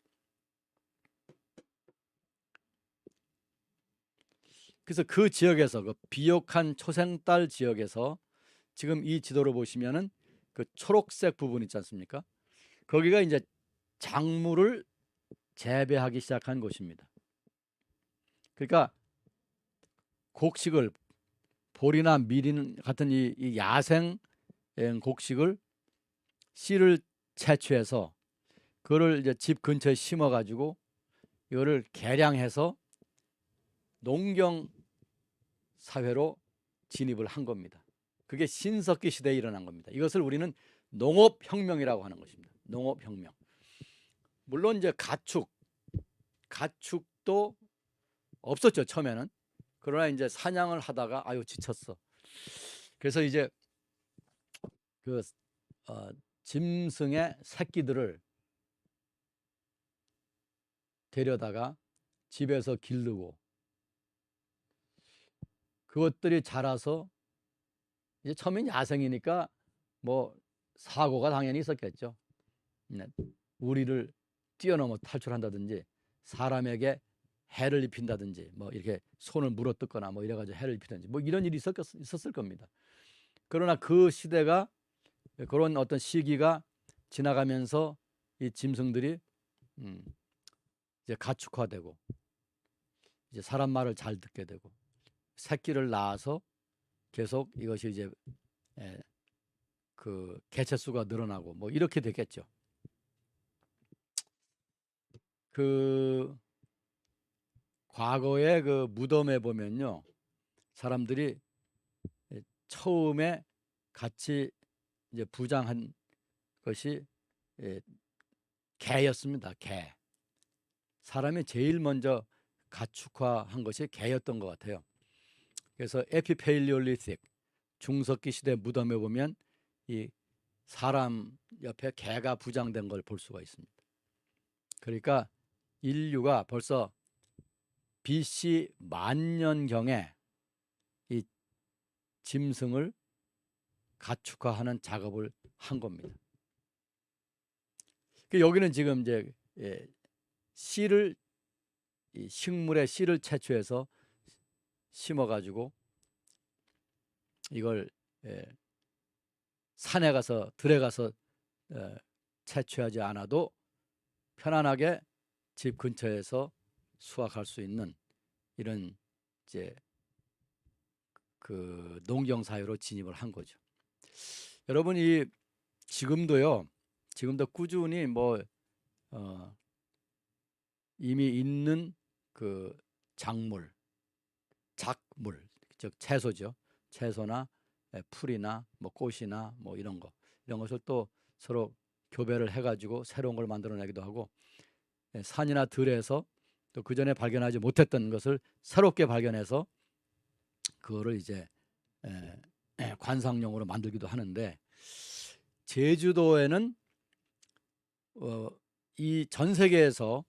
그래서 그 지역에서 그 비옥한 초생달 지역에서 지금 이 지도를 보시면은 그 초록색 부분 있지 않습니까? 거기가 이제 작물을 재배하기 시작한 곳입니다. 그러니까 곡식을 보리나 미린 같은 이 야생 곡식을 씨를 채취해서 그거를 이제 집 근처에 심어 가지고 이거를 개량해서 농경 사회로 진입을 한 겁니다. 그게 신석기 시대에 일어난 겁니다. 이것을 우리는 농업혁명이라고 하는 것입니다. 농업혁명. 물론 이제 가축도 없었죠 처음에는. 그러나 이제 사냥을 하다가 아유 지쳤어. 그래서 이제 그 짐승의 새끼들을 데려다가 집에서 기르고 그것들이 자라서 이제 처음엔 야생이니까 뭐 사고가 당연히 있었겠죠. 우리를 뛰어넘어 탈출한다든지 사람에게 해를 입힌다든지 뭐 이렇게 손을 물어뜯거나 뭐 이래가지고 해를 입히든지 뭐 이런 일이 있었을 겁니다. 그러나 그 시대가 그런 어떤 시기가 지나가면서 이 짐승들이 이제 가축화되고 이제 사람 말을 잘 듣게 되고 새끼를 낳아서 계속 이것이 이제 그 개체 수가 늘어나고 뭐 이렇게 됐겠죠. 그 과거의 그 무덤에 보면요, 사람들이 처음에 같이 이제 부장한 것이 개였습니다. 개. 사람이 제일 먼저 가축화한 것이 개였던 것 같아요. 그래서 에피페일리올리틱 중석기 시대 무덤에 보면 이 사람 옆에 개가 부장된 걸 볼 수가 있습니다. 그러니까 인류가 벌써 BC 만년경에 이 짐승을 가축화하는 작업을 한 겁니다. 여기는 지금 이제 씨를 이 식물의 씨를 채취해서 심어가지고 이걸 산에 가서 들에 가서 채취하지 않아도 편안하게 집 근처에서 수확할 수 있는 이런 이제 그 농경 사회로 진입을 한 거죠. 여러분이 지금도 꾸준히 뭐 이미 있는 그 작물, 즉 채소죠. 채소나 풀이나 뭐 꽃이나 뭐 이런 것을 또 서로 교배를 해가지고 새로운 걸 만들어내기도 하고 산이나 들에서 또 그 전에 발견하지 못했던 것을 새롭게 발견해서 그거를 이제 관상용으로 만들기도 하는데, 제주도에는 이 전 세계에서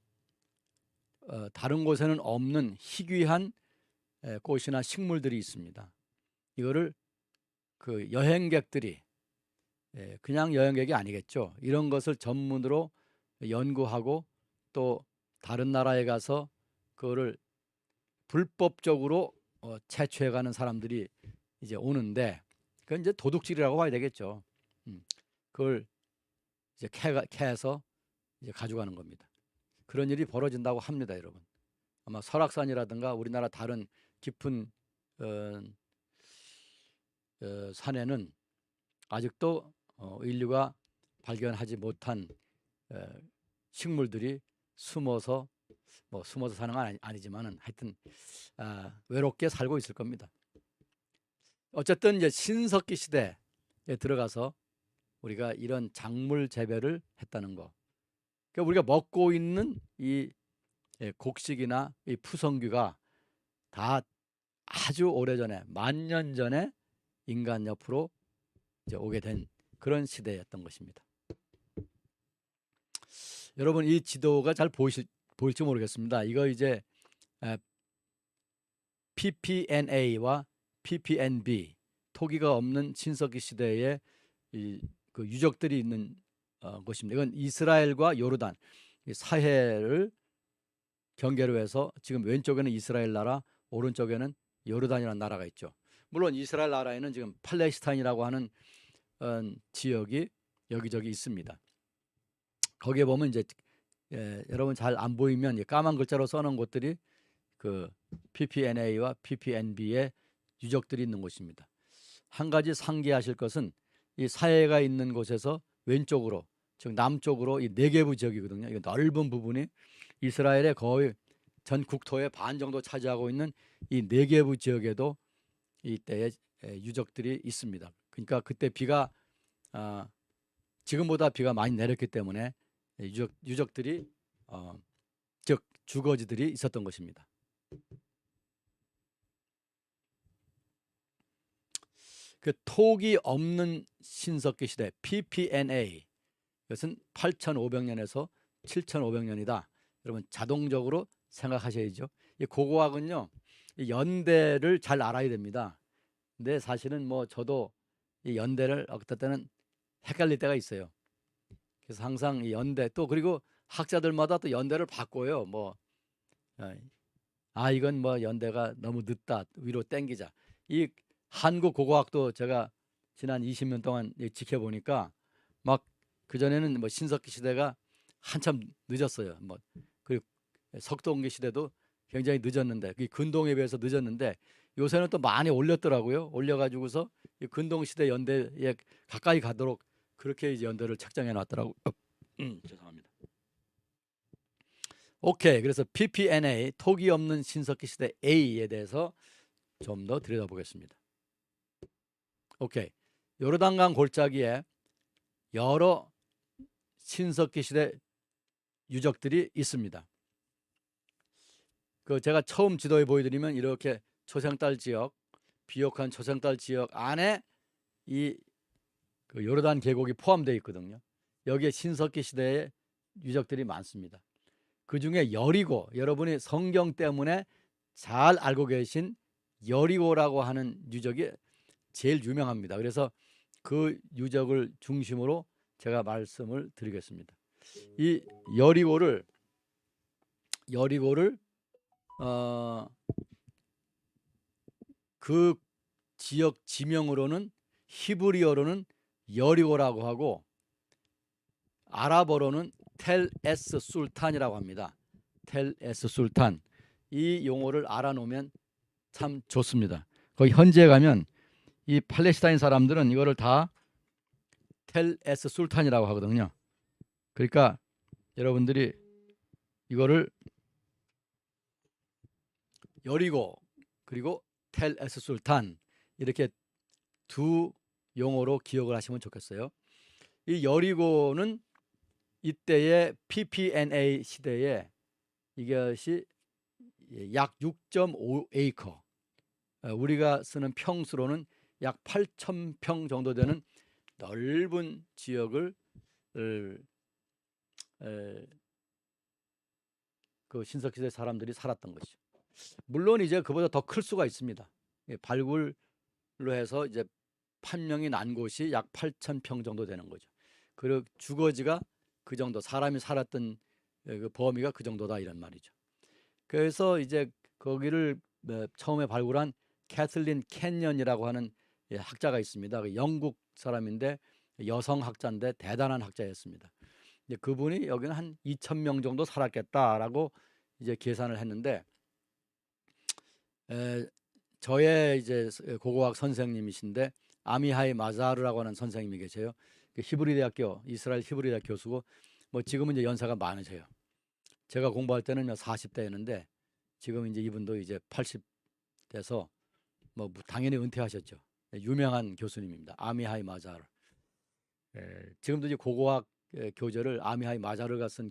다른 곳에는 없는 희귀한 꽃이나 식물들이 있습니다. 이거를 그 여행객들이, 그냥 여행객이 아니겠죠. 이런 것을 전문으로 연구하고 또 다른 나라에 가서 그거를 불법적으로 채취해가는 사람들이 이제 오는데, 그건 이제 도둑질이라고 봐야 되겠죠. 그걸 이제 캐서 이제 가져가는 겁니다. 그런 일이 벌어진다고 합니다, 여러분. 아마 설악산이라든가 우리나라 다른 깊은 산에는 아직도 인류가 발견하지 못한 식물들이 숨어서 사는 건 아니지만은 하여튼 외롭게 살고 있을 겁니다. 어쨌든 이제 신석기 시대에 들어가서 우리가 이런 작물 재배를 했다는 거. 그러니까 우리가 먹고 있는 이 곡식이나 이 푸성귀가 다 아주 오래전에, 만년 전에 인간 옆으로 이제 오게 된 그런 시대였던 것입니다. 여러분, 이 지도가 잘 보일지 모르겠습니다. 이거 이제 PPNA와 PPNB, 토기가 없는 신석기 시대에 그 유적들이 있는 곳입니다. 이건 이스라엘과 요르단 사해를 경계로 해서 지금 왼쪽에는 이스라엘 나라, 오른쪽에는 요르단이라는 나라가 있죠. 물론 이스라엘 나라에는 지금 팔레스타인이라고 하는 지역이 여기저기 있습니다. 거기에 보면 이제 여러분 잘 안 보이면 까만 글자로 써놓은 곳들이 그 PPNA와 PPNB의 유적들이 있는 곳입니다. 한 가지 상기하실 것은 이 사해가 있는 곳에서 왼쪽으로, 즉 남쪽으로 이 네게브 지역이거든요. 이 넓은 부분이 이스라엘의 거의 전 국토의 반 정도 차지하고 있는 이 네게브 지역에도 이때의 유적들이 있습니다. 그러니까 그때 비가 지금보다 비가 많이 내렸기 때문에 유적들이 즉 주거지들이 있었던 것입니다. 그 토기 없는 신석기 시대 PPNA, 이것은 8,500년에서 7,500년이다. 여러분 자동적으로 생각하셔야죠. 이 고고학은요, 이 연대를 잘 알아야 됩니다. 근데 사실은 뭐 저도 이 연대를 어떨 때는 헷갈릴 때가 있어요. 그래서 항상 이 연대, 또 그리고 학자들마다 또 연대를 바꿔요. 이건 뭐 연대가 너무 늦다, 위로 땡기자. 이 한국 고고학도 제가 지난 20년 동안 지켜보니까 막 그전에는 뭐 신석기 시대가 한참 늦었어요. 그리고 석동기 시대도 굉장히 늦었는데, 그 근동에 비해서 늦었는데 요새는 또 많이 올렸더라고요. 올려가지고서 이 근동 시대 연대에 가까이 가도록 그렇게 이제 연대를 책정해 놨더라고요. 죄송합니다. 오케이. 그래서 PPNA, 토기 없는 신석기 시대 A에 대해서 좀 더 들여다보겠습니다. 오케이. 요르단강 골짜기에 여러 신석기 시대 유적들이 있습니다. 그 제가 처음 지도에 보여드리면 이렇게 초생달 지역, 비옥한 초생달 지역 안에 이 그 요르단 계곡이 포함되어 있거든요. 여기에 신석기 시대의 유적들이 많습니다. 그 중에 여리고, 여러분이 성경 때문에 잘 알고 계신 여리고라고 하는 유적이 제일 유명합니다. 그래서 그 유적을 중심으로 제가 말씀을 드리겠습니다. 이 여리고를 그 지역 지명으로는 히브리어로는 여리고라고 하고 아랍어로는 텔 에스 술탄이라고 합니다. 텔 에스 술탄. 이 용어를 알아놓으면 참 좋습니다. 거기 현지에 가면 이 팔레스타인 사람들은 이거를 다 텔 에스 술탄이라고 하거든요. 그러니까 여러분들이 이거를 여리고 그리고 텔 에스 술탄 이렇게 두 용어로 기억을 하시면 좋겠어요. 이 여리고는 이때의 PPNA 시대에 이것이 약 6.5에이커, 우리가 쓰는 평수로는 약 8,000평 정도 되는 넓은 지역을 그 신석시대 사람들이 살았던 것이죠. 물론 이제 그보다 더 클 수가 있습니다. 발굴로 해서 이제 판명이 난 곳이 약 8,000평 정도 되는 거죠. 그리고 주거지가 그 정도, 사람이 살았던 그 범위가 그 정도다 이런 말이죠. 그래서 이제 거기를 처음에 발굴한 캐슬린 캔연이라고 하는 학자가 있습니다. 그 영국 사람인데 여성 학자인데 대단한 학자였습니다. 이제 그분이 여기는 한 2,000명 정도 살았겠다라고 이제 계산을 했는데, 저의 이제 고고학 선생님이신데 아미하이 마자르라고 하는 선생님이 계세요. 히브리 대학교, 이스라엘 히브리 대학 교수고, 뭐 지금은 이제 연세가 많으세요. 제가 공부할 때는 40대였는데 지금 이제 이분도 이제 80 돼서 뭐 당연히 은퇴하셨죠. 유명한 교수님입니다. 아미하이 마자르. 지금도 이제 고고학 교재를, 아미하이 마자르가 쓴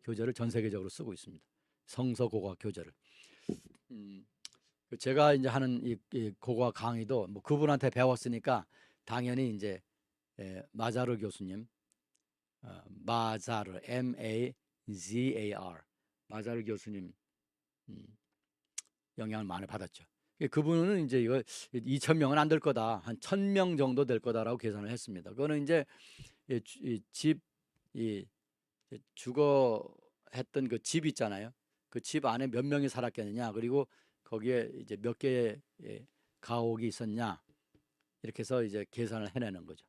교재를 전 세계적으로 쓰고 있습니다. 성서 고고학 교재를. 제가 이제 하는 이 고고학 강의도 뭐 그분한테 배웠으니까 당연히 이제 마자르 교수님, 마자르 M-A-Z-A-R 마자르 교수님 영향을 많이 받았죠. 그분은 이제 이거 2,000명은 안 될 거다, 한 1,000명 정도 될 거다라고 계산을 했습니다. 그거는 이제 주거했던 그 집 있잖아요. 그 집 안에 몇 명이 살았겠느냐, 그리고 거기에 이제 몇 개의 가옥이 있었냐, 이렇게 해서 이제 계산을 해내는 거죠.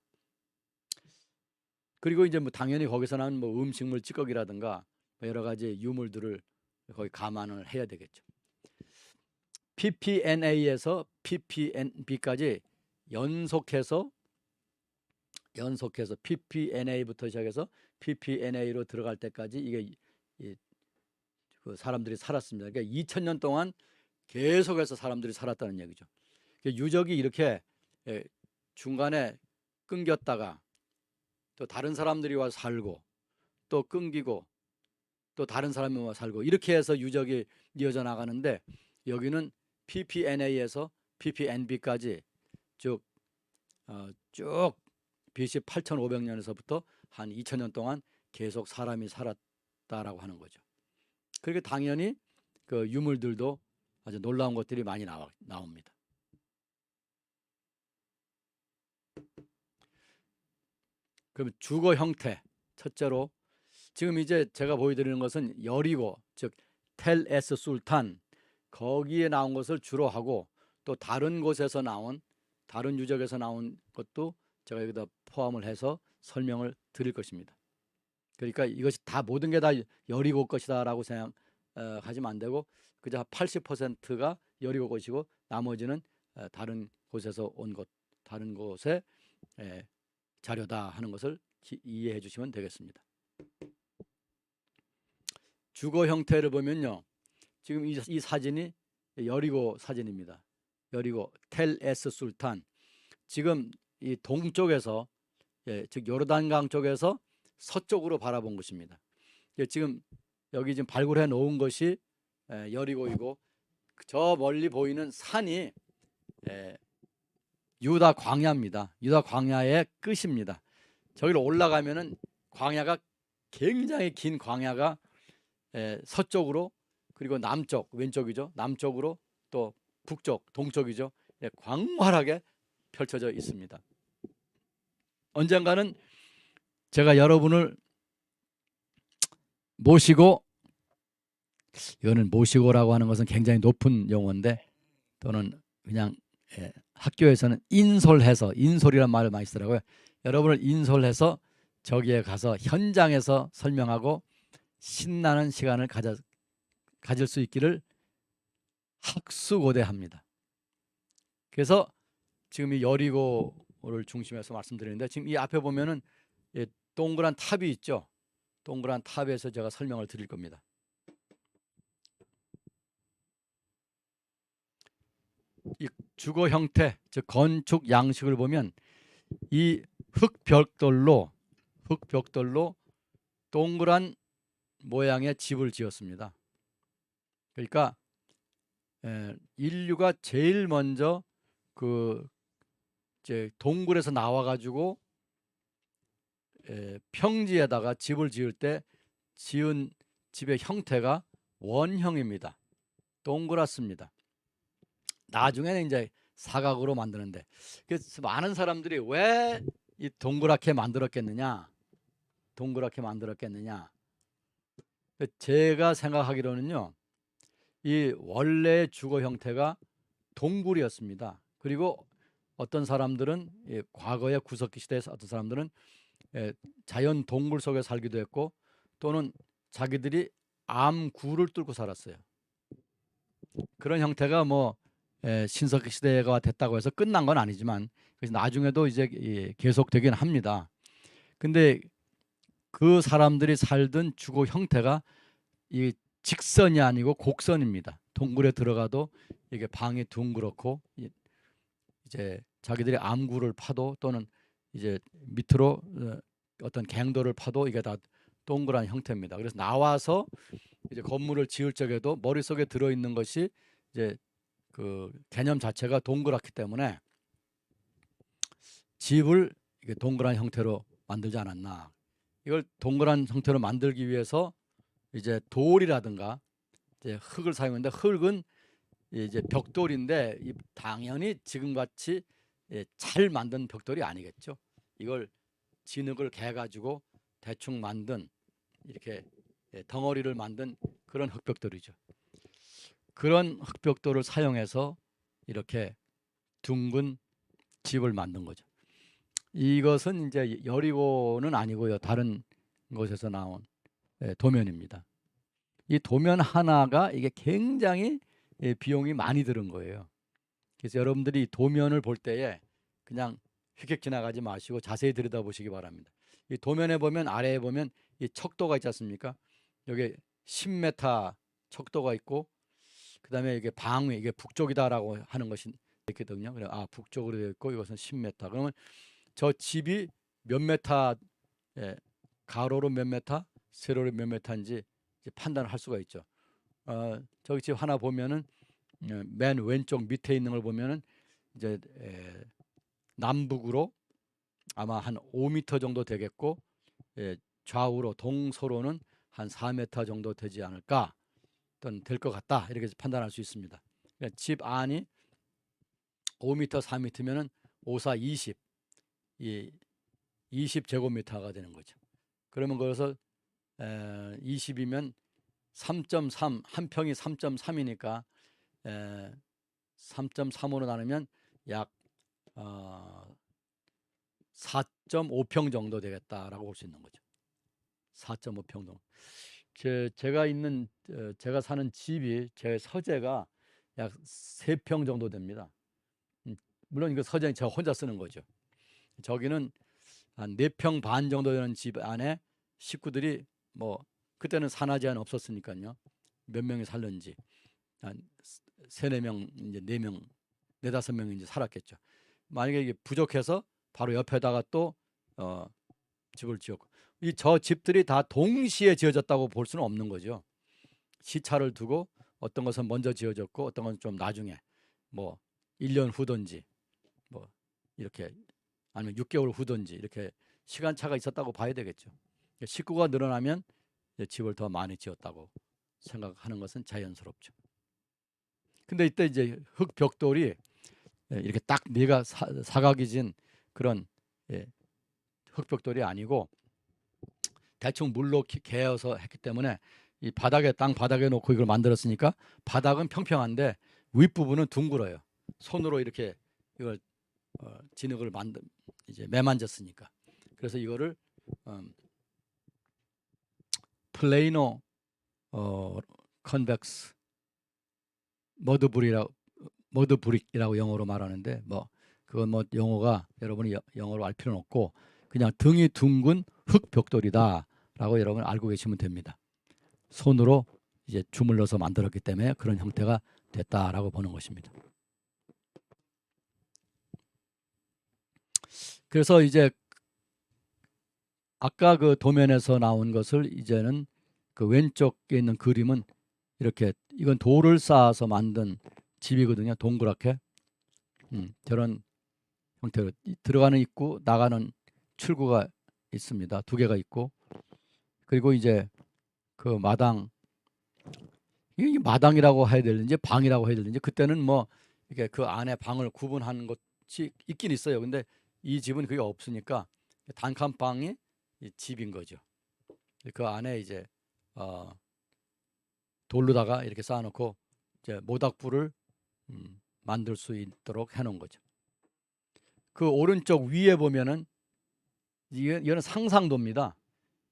그리고 이제 뭐 당연히 거기서는 뭐 음식물 찌꺼기라든가 여러 가지 유물들을 거기 감안을 해야 되겠죠. PPNA에서 PPNB까지 연속해서 PPNA부터 시작해서 PPNA로 들어갈 때까지 이게 그 사람들이 살았습니다. 그러니까 2,000년 동안 계속해서 사람들이 살았다는 얘기죠. 유적이 이렇게 중간에 끊겼다가 또 다른 사람들이 와서 살고 또 끊기고 또 다른 사람이 와서 살고, 이렇게 해서 유적이 이어져 나가는데, 여기는 PPNA에서 PPNB까지 쭉 BC 8,500년에서부터 한 2,000년 동안 계속 사람이 살았다라고 하는 거죠. 그렇게 당연히 그 유물들도 아주 놀라운 것들이 많이 나옵니다. 그럼 주거 형태, 첫째로 지금 이제 제가 보여드리는 것은 여리고, 즉 텔 에스 술탄, 거기에 나온 것을 주로 하고, 또 다른 곳에서 나온, 다른 유적에서 나온 것도 제가 여기다 포함을 해서 설명을 드릴 것입니다. 그러니까 이것이 다, 모든 게 다 여리고 것이다라고 생각하시면 안 되고, 그저 80%가 여리고 것이고 나머지는 다른 곳에서 온 것, 다른 곳의 자료다 하는 것을 이해해 주시면 되겠습니다. 주거 형태를 보면요, 지금 이 사진이 여리고 사진입니다. 여리고 텔 에스 술탄. 지금 이 동쪽에서, 즉 요르단강 쪽에서 서쪽으로 바라본 곳입니다. 지금 여기 지금 발굴해 놓은 것이 여리고이고, 저 멀리 보이는 산이 유다 광야입니다. 유다 광야의 끝입니다. 저기로 올라가면은 광야가, 굉장히 긴 광야가 서쪽으로, 그리고 남쪽, 왼쪽이죠, 남쪽으로, 또 북쪽, 동쪽이죠, 광활하게 펼쳐져 있습니다. 언젠가는 제가 여러분을 모시고, 이거는 모시고라고 하는 것은 굉장히 높은 용어인데, 또는 그냥 학교에서는 인솔해서, 인솔이란 말을 많이 쓰더라고요. 여러분을 인솔해서 저기에 가서 현장에서 설명하고 신나는 시간을 가질 수 있기를 학수고대합니다. 그래서 지금 이 여리고를 중심해서 말씀드리는데, 지금 이 앞에 보면은 동그란 탑이 있죠. 동그란 탑에서 제가 설명을 드릴 겁니다. 이 주거 형태, 즉 건축 양식을 보면 이 흙벽돌로 동그란 모양의 집을 지었습니다. 그러니까 인류가 제일 먼저 그 이제 동굴에서 나와가지고 평지에다가 집을 지을 때 지은 집의 형태가 원형입니다. 동그랗습니다. 나중에는 이제 사각으로 만드는데, 그래서 많은 사람들이 왜 이 동그랗게 만들었겠느냐, 제가 생각하기로는요, 이 원래 주거 형태가 동굴이었습니다. 그리고 어떤 사람들은 과거의 구석기 시대에서 어떤 사람들은 자연 동굴 속에 살기도 했고, 또는 자기들이 암구를 뚫고 살았어요. 그런 형태가 뭐 신석기 시대가 됐다고 해서 끝난 건 아니지만, 그래서 나중에도 이제 계속되긴 합니다. 근데 그 사람들이 살던 주거 형태가 이 직선이 아니고 곡선입니다. 동굴에 들어가도 이게 방이 둥그렇고, 이제 자기들이 암구를 파도 또는 이제 밑으로 어떤 갱도를 파도 이게 다 동그란 형태입니다. 그래서 나와서 이제 건물을 지을 적에도 머릿속에 들어있는 것이 이제 그 개념 자체가 동그랗기 때문에 집을 이게 동그란 형태로 만들지 않았나. 이걸 동그란 형태로 만들기 위해서 이제 돌이라든가 이제 흙을 사용했는데, 흙은 이제 벽돌인데 당연히 지금같이 잘 만든 벽돌이 아니겠죠. 이걸 진흙을 개가지고 대충 만든 이렇게 덩어리를 만든 그런 흙벽돌이죠. 그런 흙벽돌을 사용해서 이렇게 둥근 집을 만든 거죠. 이것은 이제 여리고는 아니고요, 다른 곳에서 나온 도면입니다. 이 도면 하나가 이게 굉장히 비용이 많이 드는 거예요. 그래서 여러분들이 도면을 볼 때에 그냥 휙휙 지나가지 마시고 자세히 들여다보시기 바랍니다. 이 도면에 보면, 아래에 보면 이 척도가 있지 않습니까? 여기 10m 척도가 있고, 그 다음에 이게 방위, 이게 북쪽이다라고 하는 것이 있거든요. 그래, 북쪽으로 되어 있고 이것은 10m. 그러면 저 집이 몇 메타, 가로로 몇 메타, 세로로 몇 메타인지 판단을 할 수가 있죠. 저기 집 하나 보면은 맨 왼쪽 밑에 있는 걸 보면은 이제 남북으로 아마 한 5m 정도 되겠고, 좌우로 동서로는 한 4m 정도 되지 않을까, 또는 될 것 같다, 이렇게 판단할 수 있습니다. 그러니까 집 안이 5m, 4m면은 5, 4, 20, 20제곱미터가 되는 거죠. 그러면 그래서 20이면 3.3, 한 평이 3.3이니까 3.3으로 나누면 약 4.5평 정도 되겠다라고 볼 수 있는 거죠. 4.5평 정도. 제가 사는 집이, 제 서재가 약 3평 정도 됩니다. 물론 이거 서재는 제가 혼자 쓰는 거죠. 저기는 한 4평 반 정도 되는 집 안에 식구들이 뭐 그때는 산하 제한 없었으니까요. 몇 명이 살는지 한 3-4명, 이제 4명, 4-5명이 이제 살았겠죠. 만약에 이게 부족해서 바로 옆에다가 또 집을 지었고, 저 집들이 다 동시에 지어졌다고 볼 수는 없는 거죠. 시차를 두고 어떤 것은 먼저 지어졌고 어떤 것은 좀 나중에, 뭐 1년 후든지 뭐 이렇게, 아니면 6개월 후든지 이렇게 시간차가 있었다고 봐야 되겠죠. 식구가 늘어나면 집을 더 많이 지었다고 생각하는 것은 자연스럽죠. 근데 이때 이제 흙벽돌이 이렇게 딱 네가 사각이 진 그런 흙벽돌이 아니고 대충 물로 개어서 했기 때문에 이 바닥에, 땅 바닥에 놓고 이걸 만들었으니까 바닥은 평평한데 윗부분은 둥글어요. 손으로 이렇게 이걸 진흙을 이제 매만졌으니까. 그래서 이거를 플레이노 컨벡스 머드브릭이라고 영어로 말하는데, 뭐 그건 뭐 용어가 여러분이 영어로 알 필요는 없고 그냥 등이 둥근 흙벽돌이다라고 여러분 알고 계시면 됩니다. 손으로 이제 주물러서 만들었기 때문에 그런 형태가 됐다라고 보는 것입니다. 그래서 이제 아까 그 도면에서 나온 것을 이제는 그 왼쪽에 있는 그림은 이렇게 이건 돌을 쌓아서 만든 집이거든요. 동그랗게. 저런 형태로 들어가는 입구, 나가는 출구가 있습니다. 두 개가 있고, 그리고 이제 그 마당, 이게 마당이라고 해야 되는지 방이라고 해야 되는지, 그때는 뭐 이렇게 그 안에 방을 구분하는 것이 있긴 있어요. 근데 이 집은 그게 없으니까 단칸방이 이 집인 거죠. 그 안에 이제 돌로다가 이렇게 쌓아놓고 이제 모닥불을 만들 수 있도록 해놓은 거죠. 그 오른쪽 위에 보면은 이거는 상상도입니다.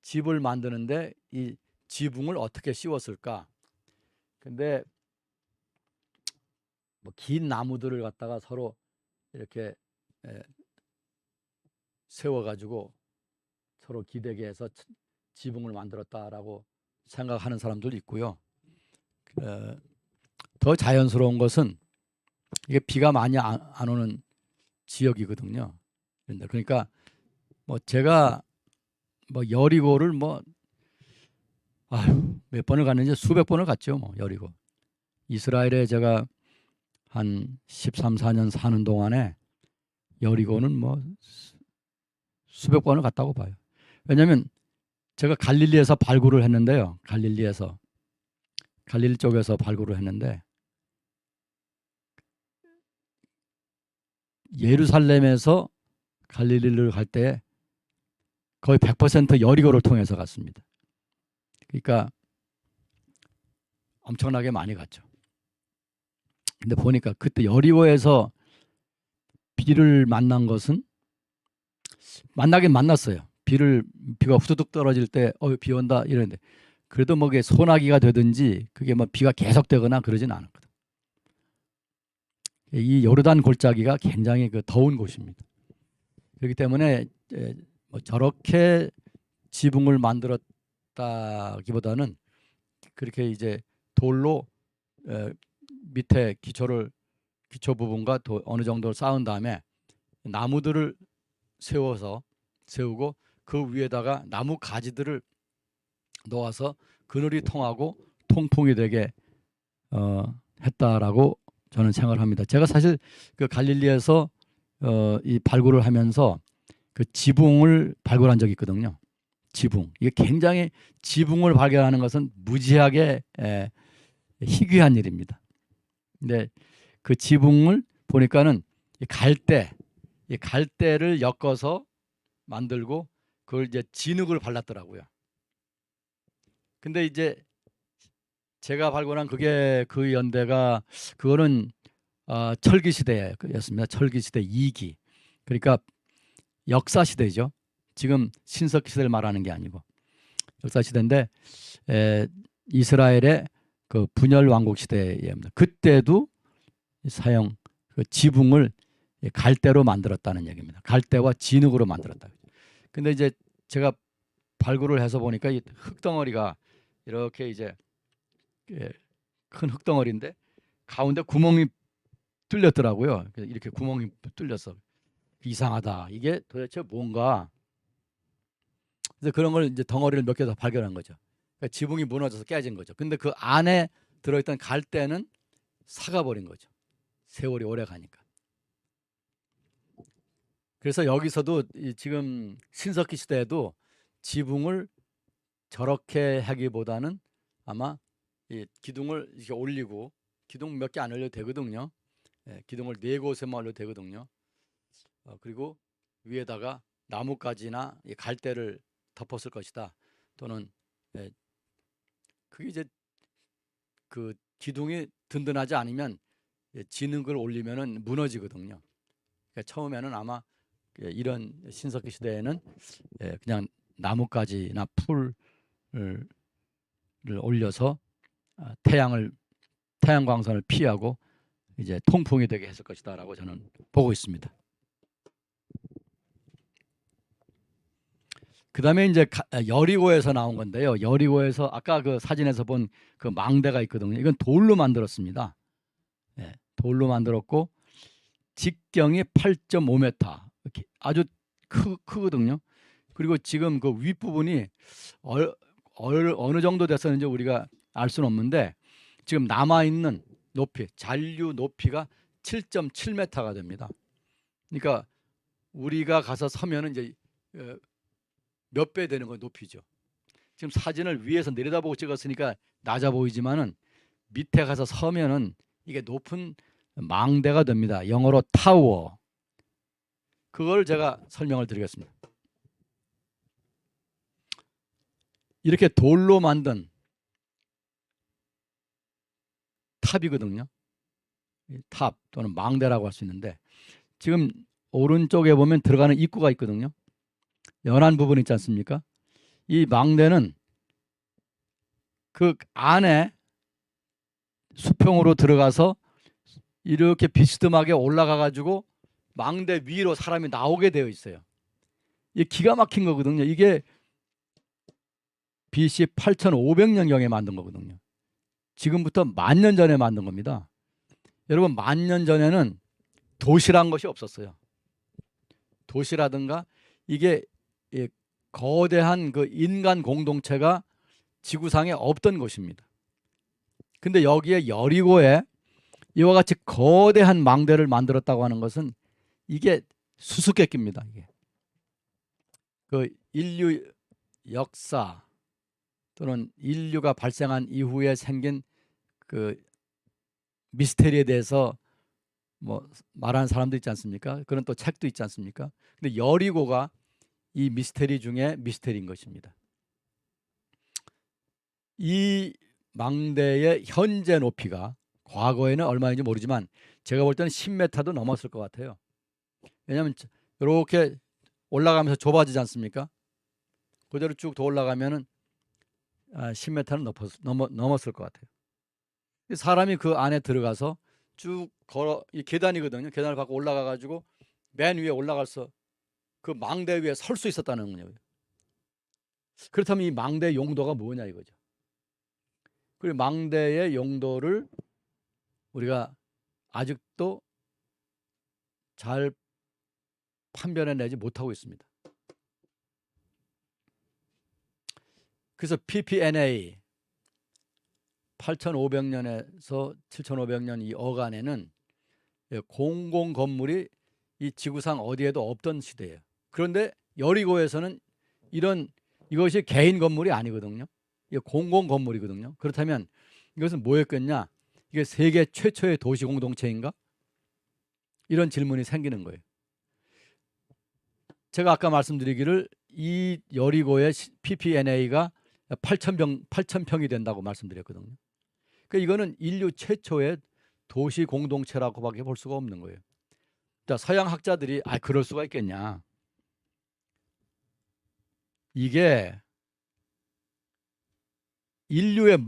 집을 만드는데 이 지붕을 어떻게 씌웠을까? 근데 뭐 긴 나무들을 갖다가 서로 이렇게 세워가지고 서로 기대게 해서 지붕을 만들었다라고 생각하는 사람들도 있고요. 더 자연스러운 것은 이게 비가 많이 안 오는 지역이거든요. 그러니까 뭐 제가 뭐 여리고를 뭐 몇 번을 갔는지 수백 번을 갔죠. 뭐 여리고. 이스라엘에 제가 한 13, 14년 사는 동안에 여리고는 뭐 수백 번을 갔다고 봐요. 왜냐하면 제가 갈릴리에서 발굴을 했는데요. 갈릴리 쪽에서 발굴을 했는데 예루살렘에서 갈릴리를 갈 때 거의 100% 여리고를 통해서 갔습니다. 그러니까 엄청나게 많이 갔죠. 근데 보니까 그때 여리고에서 비를 만난 것은 만나긴 만났어요. 비가 후두둑 떨어질 때 비 온다 이러는데 그래도 뭐 그게 소나기가 되든지 그게 뭐 비가 계속되거나 그러진 않았거든. 이 요르단 골짜기가 굉장히 그 더운 곳입니다. 그렇기 때문에 뭐 저렇게 지붕을 만들었다기보다는 그렇게 이제 돌로 밑에 기초 부분과 어느 정도 쌓은 다음에 나무들을 세우고 그 위에다가 나무 가지들을 놓아서 그늘이 통하고 통풍이 되게 했다라고 저는 생각을 합니다. 제가 사실 그 갈릴리에서 이 발굴을 하면서 그 지붕을 발굴한 적이 있거든요. 지붕. 이게 굉장히 지붕을 발견하는 것은 무지하게 희귀한 일입니다. 근데 그 지붕을 보니까는 이 갈대를 엮어서 만들고 그걸 이제 진흙을 발랐더라고요. 근데 이제 제가 발견한 그 연대가 그거는 철기 시대였습니다. 철기 시대 2기. 그러니까 역사 시대죠. 지금 신석기 시대를 말하는 게 아니고 역사 시대인데 이스라엘의 그 분열 왕국 시대입니다. 그때도 그 지붕을 갈대로 만들었다는 얘기입니다. 갈대와 진흙으로 만들었다. 근데 이제 제가 발굴을 해서 보니까 이 흙덩어리가 이렇게 이제 큰 흙덩어리인데 가운데 구멍이 뚫렸더라고요. 이렇게 구멍이 뚫렸어. 이상하다. 이게 도대체 뭔가. 그래서 그런 걸 이제 덩어리를 몇 개 더 발견한 거죠. 그러니까 지붕이 무너져서 깨진 거죠. 근데 그 안에 들어있던 갈대는 삭아버린 거죠. 세월이 오래 가니까. 그래서 여기서도 지금 신석기 시대에도 지붕을 저렇게 하기보다는 아마 이 기둥을 이렇게 올리고 기둥 몇 개 안 올려도 되거든요. 기둥을 4곳에만 올려도 되거든요. 그리고 위에다가 나뭇가지나 갈대를 덮었을 것이다. 또는 그게 이제 그 기둥이 든든하지 않으면 진흙을 올리면은 무너지거든요. 그러니까 처음에는 아마 이런 신석기 시대에는 그냥 나뭇가지나 풀을 올려서 태양 광선을 피하고 이제 통풍이 되게 했을 것이다라고 저는 보고 있습니다. 그다음에 이제 여리고에서 나온 건데요. 여리고에서 아까 그 사진에서 본 그 망대가 있거든요. 이건 돌로 만들었습니다. 돌로 만들었고 직경이 8.5m 이렇게 아주 크거든요. 그리고 지금 그 윗부분이 어느 정도 됐었는지 우리가 알 수는 없는데 지금 남아있는 높이, 잔류 높이가 7.7m가 됩니다. 그러니까 우리가 가서 서면은 이제 몇 배 되는 거 높이죠. 지금 사진을 위에서 내려다보고 찍었으니까 낮아 보이지만은 밑에 가서 서면은 이게 높은 망대가 됩니다. 영어로 타워. 그걸 제가 설명을 드리겠습니다. 이렇게 돌로 만든 탑이거든요. 탑 또는 망대라고 할 수 있는데 지금 오른쪽에 보면 들어가는 입구가 있거든요. 연한 부분 있지 않습니까? 이 망대는 그 안에 수평으로 들어가서 이렇게 비스듬하게 올라가 가지고 망대 위로 사람이 나오게 되어 있어요. 이게 기가 막힌 거거든요. 이게 BC 8500년경에 만든 거거든요. 지금부터 10,000년 전에 만든 겁니다. 여러분 10,000년 전에는 도시란 것이 없었어요. 도시라든가 이게 거대한 그 인간 공동체가 지구상에 없던 곳입니다. 근데 여기에 여리고에 이와 같이 거대한 망대를 만들었다고 하는 것은 이게 수수께끼입니다. 이게 그 인류 역사 또는 인류가 발생한 이후에 생긴 그 미스테리에 대해서 뭐 말하는 사람도 있지 않습니까? 그런 또 책도 있지 않습니까? 근데 여리고가 이 미스테리 중에 미스테리인 것입니다. 이 망대의 현재 높이가 과거에는 얼마인지 모르지만 제가 볼 때는 10m도 넘었을 것 같아요. 왜냐하면 이렇게 올라가면서 좁아지지 않습니까? 그대로 쭉 더 올라가면은 10m는 넘었을 것 같아요. 사람이 그 안에 들어가서 쭉 걸어, 이 계단이거든요. 계단을 밟고 올라가 가지고 맨 위에 올라가서 그 망대 위에 설 수 있었다는 거예요. 그렇다면 이 망대의 용도가 뭐냐 이거죠. 그리고 망대의 용도를 우리가 아직도 잘 판별해내지 못하고 있습니다. 그래서 PPNA 8500년에서 7500년 이 어간에는 공공 건물이 이 지구상 어디에도 없던 시대예요. 그런데 여리고에서는 이것이 개인 건물이 아니거든요. 이게 공공 건물이거든요. 그렇다면 이것은 뭐였겠냐? 이게 세계 최초의 도시 공동체인가? 이런 질문이 생기는 거예요. 제가 아까 말씀드리기를 이 여리고의 PPNA가 8,000평이 된다고 말씀드렸거든요. 그러니까 이거는 인류 최초의 도시 공동체라고밖에 볼 수가 없는 거예요. 서양 학자들이 그럴 수가 있겠냐? 이게 인류의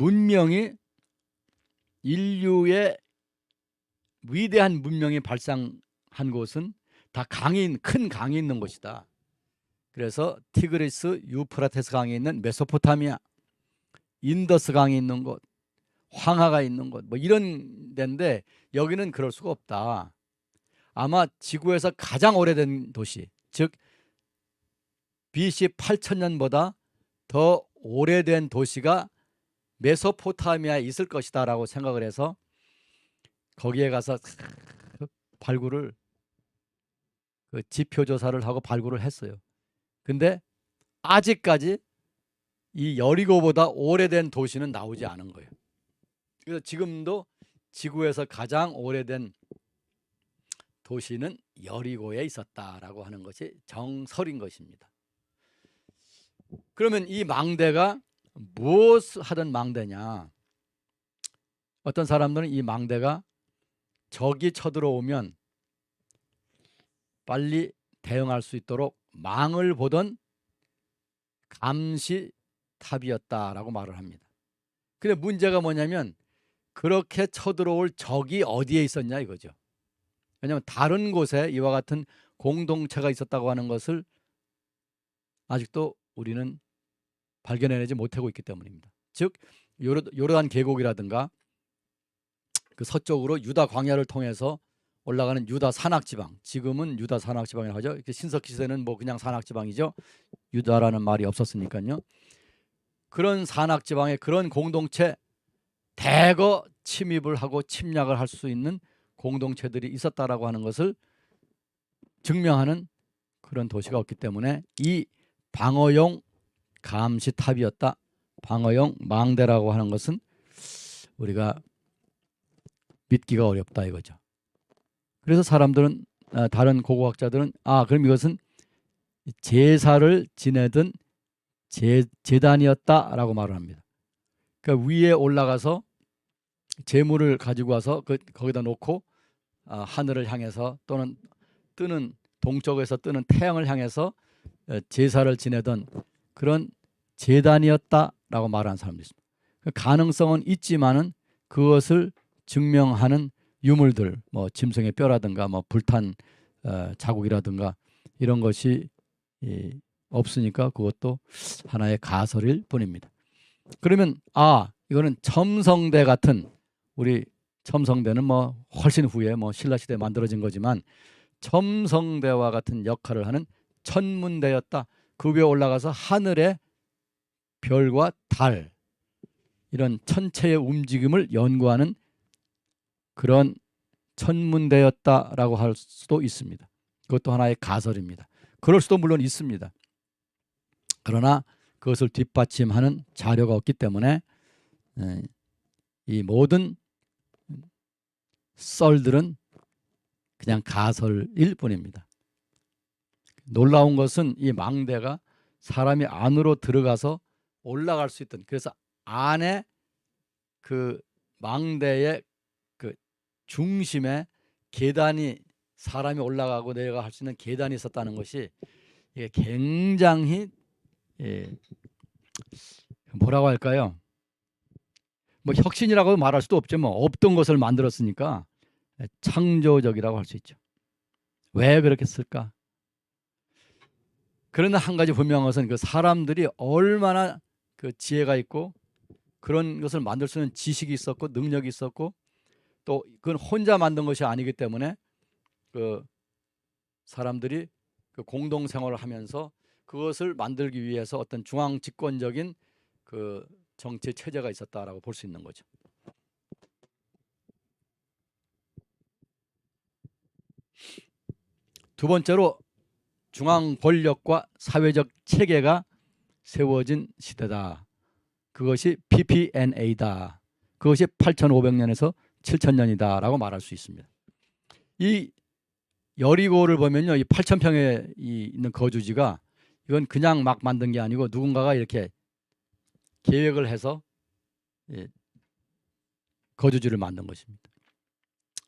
위대한 문명이 발상한 곳은 다 큰 강이 있는 곳이다. 그래서 티그리스, 유프라테스 강이 있는 메소포타미아, 인더스 강이 있는 곳, 황하가 있는 곳, 뭐 이런 데인데 여기는 그럴 수가 없다. 아마 지구에서 가장 오래된 도시, 즉 BC 8000년보다 더 오래된 도시가 메소포타미아에 있을 것이다 라고 생각을 해서 거기에 가서 발굴을 지표조사를 하고 발굴을 했어요. 근데 아직까지 이 여리고보다 오래된 도시는 나오지 않은 거예요. 그래서 지금도 지구에서 가장 오래된 도시는 여리고에 있었다라고 하는 것이 정설인 것입니다. 그러면 이 망대가 무엇을 하던 망대냐? 어떤 사람들은 이 망대가 적이 쳐들어오면 빨리 대응할 수 있도록 망을 보던 감시탑이었다라고 말을 합니다. 근데 문제가 뭐냐면 그렇게 쳐들어올 적이 어디에 있었냐 이거죠. 왜냐하면 다른 곳에 이와 같은 공동체가 있었다고 하는 것을 아직도 우리는 발견해내지 못하고 있기 때문입니다. 즉 요르단 계곡이라든가 그 서쪽으로 유다 광야를 통해서 올라가는 유다 산악지방, 지금은 유다 산악지방이라고 하죠. 신석기 시대는 뭐 그냥 산악지방이죠. 유다라는 말이 없었으니까요. 그런 산악지방의 그런 공동체 대거 침입을 하고 침략을 할 수 있는 공동체들이 있었다라고 하는 것을 증명하는 그런 도시가 없기 때문에 이 방어용 감시탑이었다, 방어용 망대라고 하는 것은 우리가 믿기가 어렵다 이거죠. 그래서 사람들은, 다른 고고학자들은 그럼 이것은 제사를 지내던 제단이었다라고 말을 합니다. 그러니까 위에 올라가서 제물을 가지고 와서 거기다 놓고 하늘을 향해서 또는 뜨는 동쪽에서 뜨는 태양을 향해서 제사를 지내던 그런 제단이었다라고 말하는 사람도 있습니다. 가능성은 있지만은 그것을 증명하는 유물들, 뭐 짐승의 뼈라든가 뭐 불탄 자국이라든가 이런 것이 없으니까 그것도 하나의 가설일 뿐입니다. 그러면 이거는 첨성대 같은, 우리 첨성대는 뭐 훨씬 후에 뭐 신라 시대에 만들어진 거지만 첨성대와 같은 역할을 하는 천문대였다. 그 위에 올라가서 하늘의 별과 달, 이런 천체의 움직임을 연구하는 그런 천문대였다라고 할 수도 있습니다. 그것도 하나의 가설입니다. 그럴 수도 물론 있습니다. 그러나 그것을 뒷받침하는 자료가 없기 때문에 이 모든 썰들은 그냥 가설일 뿐입니다. 놀라운 것은 이 망대가 사람이 안으로 들어가서 올라갈 수 있던, 그래서 안에 그 망대의 그 중심에 계단이, 사람이 올라가고 내려가 할 수 있는 계단이 있었다는 것이 이게 굉장히 뭐라고 할까요? 뭐 혁신이라고 말할 수도 없죠. 뭐 없던 것을 만들었으니까 창조적이라고 할 수 있죠. 왜 그렇게 쓸까? 그러나 한 가지 분명한 것은 그 사람들이 얼마나 그 지혜가 있고 그런 것을 만들 수 있는 지식이 있었고 능력이 있었고, 또 그건 혼자 만든 것이 아니기 때문에 그 사람들이 그 공동 생활을 하면서 그것을 만들기 위해서 어떤 중앙 집권적인 그 정치 체제가 있었다라고 볼 수 있는 거죠. 두 번째로 중앙 권력과 사회적 체계가 세워진 시대다. 그것이 PPNA다. 그것이 8,500년에서 7,000년이다라고 말할 수 있습니다. 이 여리고를 보면요, 이 8,000평에 있는 거주지가 이건 그냥 막 만든 게 아니고 누군가가 이렇게 계획을 해서 거주지를 만든 것입니다.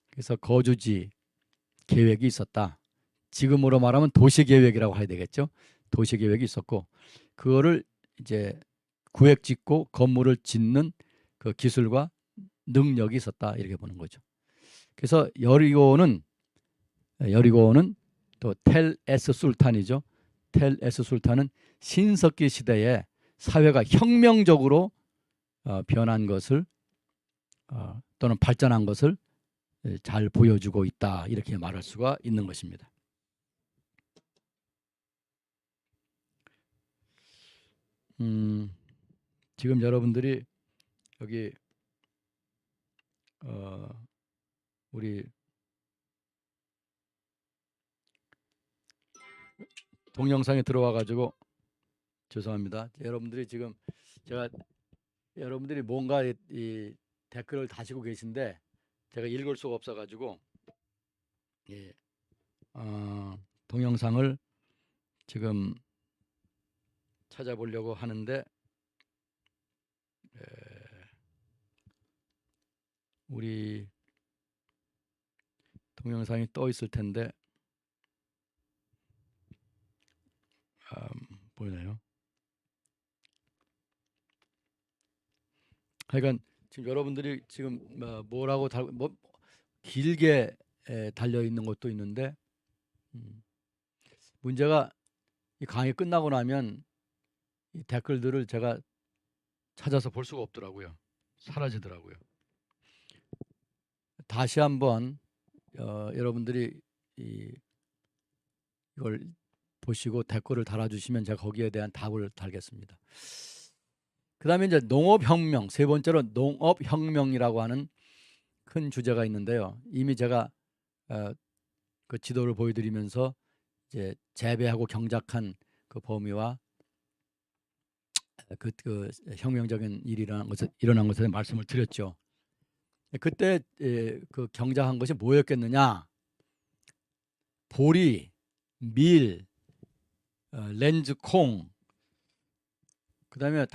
그래서 거주지 계획이 있었다. 지금으로 말하면 도시계획이라고 해야 되겠죠. 도시계획이 있었고 그거를 이제 구획 짓고 건물을 짓는 그 기술과 능력이 있었다, 이렇게 보는 거죠. 그래서 여리고는 또 텔 에스 술탄이죠. 텔 에스 술탄은 신석기 시대에 사회가 혁명적으로 변한 것을 또는 발전한 것을 잘 보여주고 있다, 이렇게 말할 수가 있는 것입니다. 지금 여러분들이 여기 우리 동영상에 들어와 가지고 죄송합니다. 여러분들이 지금 제가 여러분들이 뭔가 이 댓글을 다시고 계신데 제가 읽을 수가 없어 가지고 동영상을 지금 찾아보려고 하는데 우리 동영상이 떠 있을 텐데 보이나요? 하여간 지금 여러분들이 지금 뭐라고 길게 달려 있는 것도 있는데 문제가 이 강의 끝나고 나면 이 댓글들을 제가 찾아서 볼 수가 없더라고요. 사라지더라고요. 다시 한번 여러분들이 이걸 보시고 댓글을 달아주시면 제가 거기에 대한 답을 달겠습니다. 그 다음에 이제 농업혁명, 세 번째로 농업혁명이라고 하는 큰 주제가 있는데요. 이미 제가 그 지도를 보여드리면서 이제 재배하고 경작한 그 범위와 그 혁명적인 일이 일어난 것에 말씀을 드렸죠. 그때 그 경작한 것이 뭐였겠느냐? 보리, 밀, 렌즈 콩, 그다음에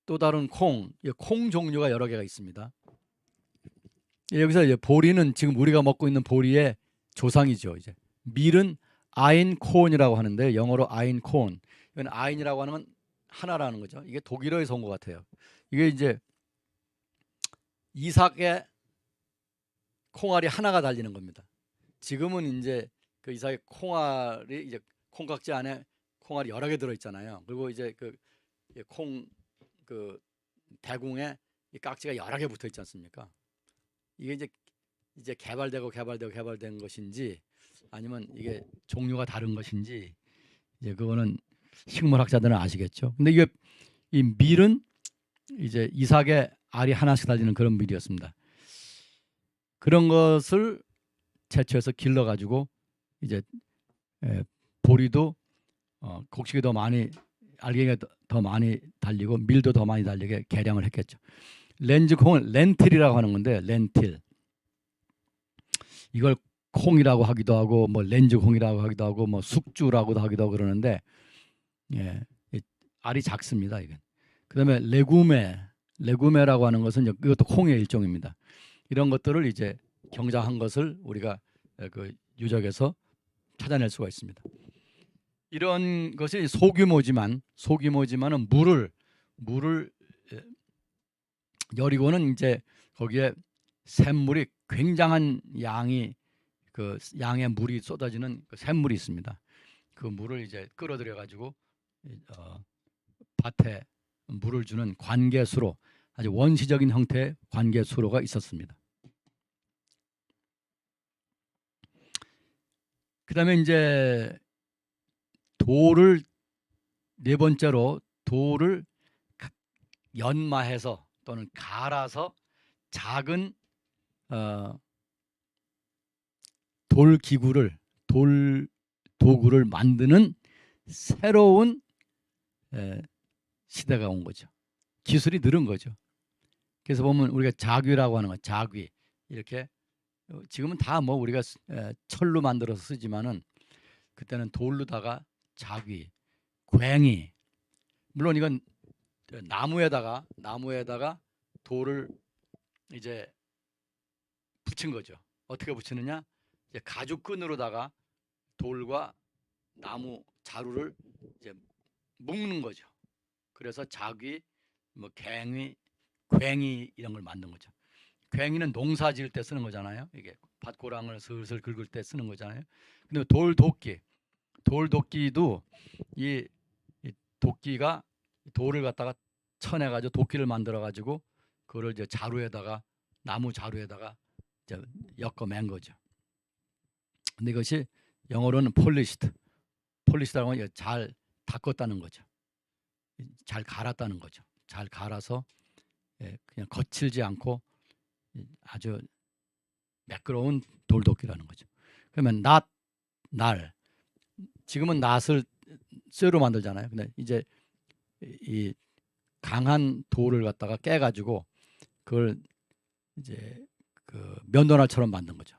또 다른 콩 종류가 여러 개가 있습니다. 여기서 이제 보리는 지금 우리가 먹고 있는 보리의 조상이죠. 이제 밀은 아인콘이라고 하는데 영어로 아인콘. 이건 아인이라고 하는 건 하나라는 거죠. 이게 독일어에서 온 것 같아요. 이게 이제 이삭의 콩알이 하나가 달리는 겁니다. 지금은 이제 그 이삭의 콩알이 이제 콩깍지 안에 콩알이 여러 개 들어 있잖아요. 그리고 이제 그 대궁에 이 깍지가 여러 개 붙어 있지 않습니까? 이게 이제 개발된 것인지 아니면 이게 종류가 다른 것인지 이제 그거는 식물학자들은 아시겠죠. 근데 이게 이 밀은 이제 이삭의 알이 하나씩 달리는 그런 밀이었습니다. 그런 것을 채취해서 길러 가지고 이제 보리도 곡식이 더 많이 알갱이가 더 많이 달리고 밀도 더 많이 달리게 개량을 했겠죠. 렌즈 콩은 렌틸이라고 하는 건데 렌틸 이걸 콩이라고 하기도 하고 뭐 렌즈 콩이라고 하기도 하고 뭐 숙주라고도 하기도 하고 그러는데 알이 작습니다. 이건. 그다음에 레구메라고 하는 것은 이것도 콩의 일종입니다. 이런 것들을 이제 경작한 것을 우리가 그 유적에서 찾아낼 수가 있습니다. 이런 것이 소규모지만은 물을 여리고는 이제 거기에 샘물이 굉장한 양의 물이 쏟아지는 그 샘물이 있습니다. 그 물을 이제 끌어들여 가지고 밭에 물을 주는 관계수로 아주 원시적인 형태의 관계수로가 있었습니다. 그다음에 이제 네 번째로 돌을 연마해서 또는 갈아서 작은 돌 도구를 만드는 새로운 시대가 온 거죠. 기술이 늘은 거죠. 그래서 보면 우리가 자귀라고 하는 거, 자귀 이렇게 지금은 다 뭐 우리가 철로 만들어서 쓰지만은 그때는 돌로다가 자귀, 괭이, 물론 이건 나무에다가 돌을 이제 붙인 거죠. 어떻게 붙이느냐? 이제 가죽끈으로다가 돌과 나무 자루를 이제 묶는 거죠. 그래서 자귀, 뭐 괭이 이런 걸 만든 거죠. 괭이는 농사 지을 때 쓰는 거잖아요. 이게 밭고랑을 슬슬 긁을 때 쓰는 거잖아요. 근데 돌도끼도 이 도끼가 돌을 갖다가 쳐내가지고 도끼를 만들어가지고 그걸 이제 나무 자루에다가 이제 엮어맨 거죠. 근데 이것이 영어로는 폴리시드라고 하면 잘 닦았다는 거죠. 잘 갈았다는 거죠. 잘 갈아서 그냥 거칠지 않고 아주 매끄러운 돌도끼라는 거죠. 그러면 날 지금은 낫을 쇠로 만들잖아요. 근데 이제 이 강한 돌을 갖다가 깨가지고 그걸 이제 그 면도날처럼 만든 거죠.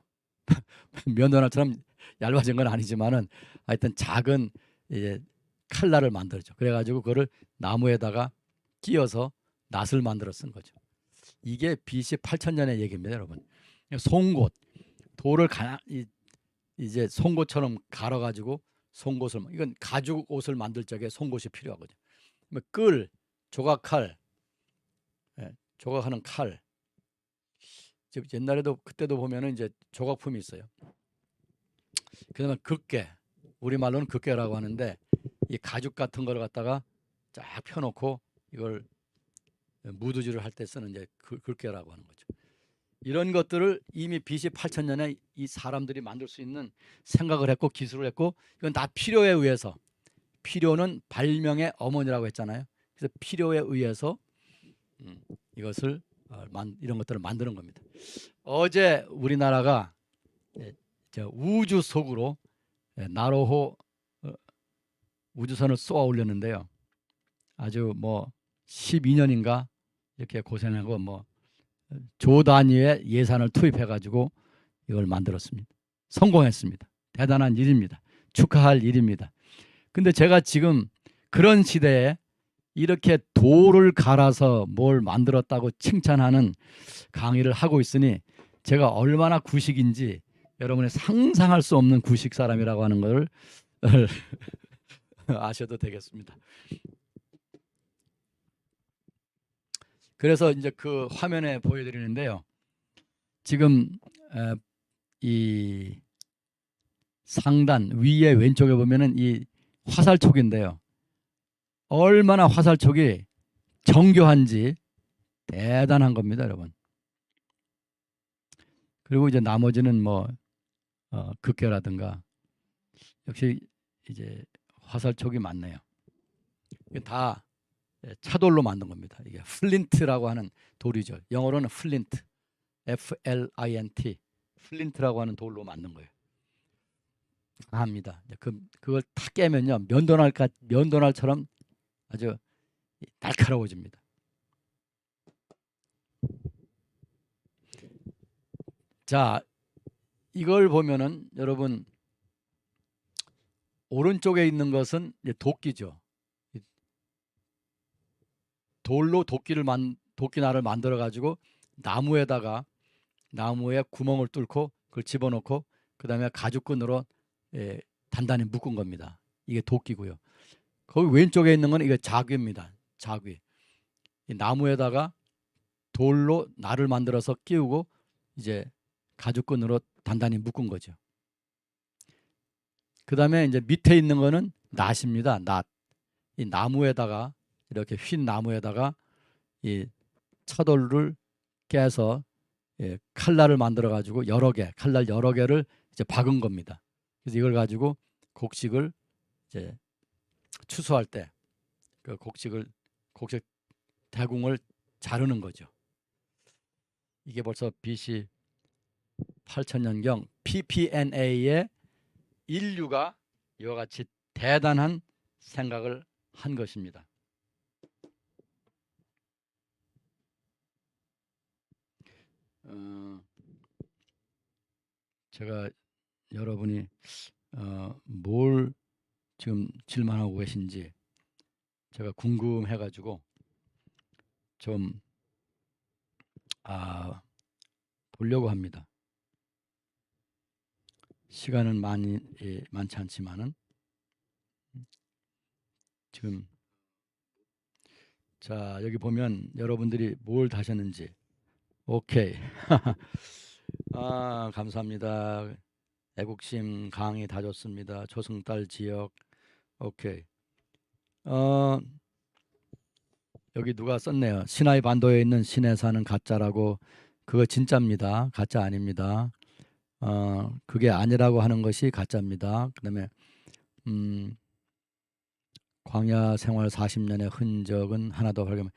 면도날처럼 얇아진 건 아니지만은 하여튼 작은 이제 칼날을 만들죠. 그래가지고 그거를 나무에다가 끼워서 낫을 만들어 쓴 거죠. 이게 BC 8000년의 얘기입니다, 여러분. 송곳 돌을 이제 송곳처럼 갈아가지고 이건 가죽 옷을 만들 적에 송곳이 필요하거든요. 조각칼, 조각하는 칼. 옛날에도 그때도 보면은 이제 조각품이 있어요. 그다음에 극계, 우리 말로는 극계라고 하는데 이 가죽 같은 걸 갖다가 쫙 펴놓고 이걸 무드질을 할 때 쓰는 이제 극계라고 하는 거죠. 이런 것들을 이미 BC 8000년에 이 사람들이 만들 수 있는 생각을 했고 기술을 했고 이건 다 필요에 의해서 필요는 발명의 어머니라고 했잖아요. 그래서 필요에 의해서 이것을 이런 것들을 만드는 겁니다. 어제 우리나라가 우주 속으로 나로호 우주선을 쏘아 올렸는데요. 아주 뭐 12년인가 이렇게 고생하고 뭐 조 단위의 예산을 투입해 가지고 이걸 만들었습니다. 성공했습니다. 대단한 일입니다. 축하할 일입니다. 근데 제가 지금 그런 시대에 이렇게 돌을 갈아서 뭘 만들었다고 칭찬하는 강의를 하고 있으니 제가 얼마나 구식인지 여러분이 상상할 수 없는 구식 사람이라고 하는 걸 아셔도 되겠습니다. 그래서 이제 그 화면에 보여드리는데요. 지금 이 상단 위에 왼쪽에 보면은 이 화살촉인데요. 얼마나 화살촉이 정교한지 대단한 겁니다, 여러분. 그리고 이제 나머지는 뭐 급계라든가 역시 이제 화살촉이 많네요. 이게 다 차돌로 만든 겁니다. 이게 플린트라고 하는 돌이죠. 영어로는 플린트, F-L-I-N-T, 플린트라고 하는 돌로 만든 거예요. 합니다. 그걸 탁 깨면요, 면도날처럼 아주 날카로워집니다. 자, 이걸 보면은 여러분 오른쪽에 있는 것은 이제 도끼죠. 돌로 도끼날을 만들어 가지고 나무에 구멍을 뚫고 그걸 집어넣고 그 다음에 가죽끈으로 단단히 묶은 겁니다. 이게 도끼고요. 거기 왼쪽에 있는 건 이게 자귀입니다. 자귀. 이 나무에다가 돌로 날을 만들어서 끼우고 이제 가죽끈으로 단단히 묶은 거죠. 그 다음에 이제 밑에 있는 거는 낫입니다. 낫. 이 나무에다가 이렇게 휜 나무에다가 이 차돌을 깨서 칼날을 만들어 가지고 칼날 여러 개를 이제 박은 겁니다. 그래서 이걸 가지고 곡식을 이제 추수할 때 그 곡식 대궁을 자르는 거죠. 이게 벌써 BC 8000년경 PPNA의 인류가 이와 같이 대단한 생각을 한 것입니다. 제가 여러분이 뭘 지금 질문하고 계신지 제가 궁금해가지고 좀 보려고 합니다. 시간은 많지 않지만은 지금 자 여기 보면 여러분들이 뭘 다셨는지 오케이 감사합니다. 애국심 강의 다 좋습니다. 조승달 지역 오케이 여기 누가 썼네요. 시나이 반도에 있는 신에 사는 가짜라고. 그거 진짜입니다. 가짜 아닙니다. 그게 아니라고 하는 것이 가짜입니다. 그 다음에 광야 생활 40년의 흔적은 하나도 발견.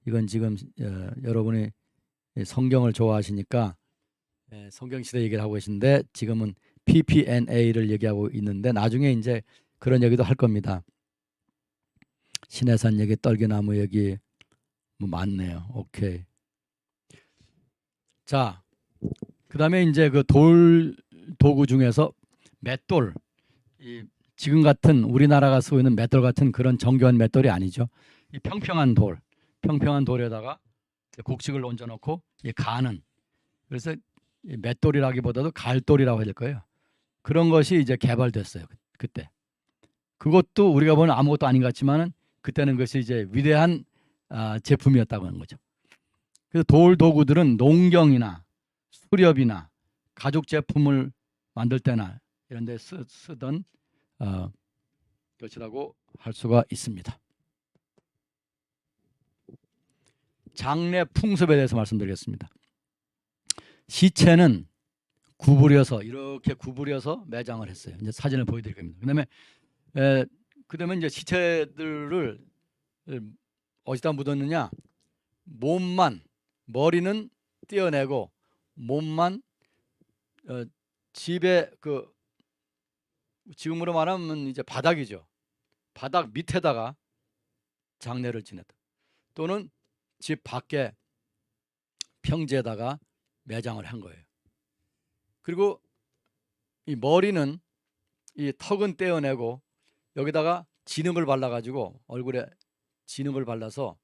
이건 지금 여러분이 성경을 좋아하시니까 성경 시대 얘기를 하고 계신데 지금은 PPNA를 얘기하고 있는데 나중에 이제 그런 얘기도 할 겁니다. 신해산 얘기, 떨기나무 얘기 뭐 많네요. 오케이. 자, 그다음에 이제 그 돌 도구 중에서 맷돌, 지금 같은 우리나라가 쓰고 있는 맷돌 같은 그런 정교한 맷돌이 아니죠. 이 평평한 돌에다가 곡식을 얹어놓고 가는. 그래서 맷돌이라기보다도 갈돌이라고 해야 될 거예요. 그런 것이 이제 개발됐어요. 그때. 그것도 우리가 보는 아무것도 아닌 것 같지만은 그때는 그것이 이제 위대한 제품이었다고 하는 거죠. 그래서 돌 도구들은 농경이나 수렵이나 가죽 제품을 만들 때나 이런 데 쓰던 것이라고 할 수가 있습니다. 장례 풍습에 대해서 말씀드리겠습니다. 시체는 이렇게 구부려서 매장을 했어요. 이제 사진을 보여드릴 겁니다. 그다음에 이제 시체들을 어디다 묻었느냐? 몸만 머리는 떼어내고 몸만 집에 지금으로 말하면 이제 바닥이죠. 바닥 밑에다가 장례를 지냈다. 또는 집 밖에 평지에다가 매장을 한 거예요. 그리고 이 머리는 이 턱은 떼어내고 여기다가 진흙을 발라가지고 얼굴에 진흙을 발라서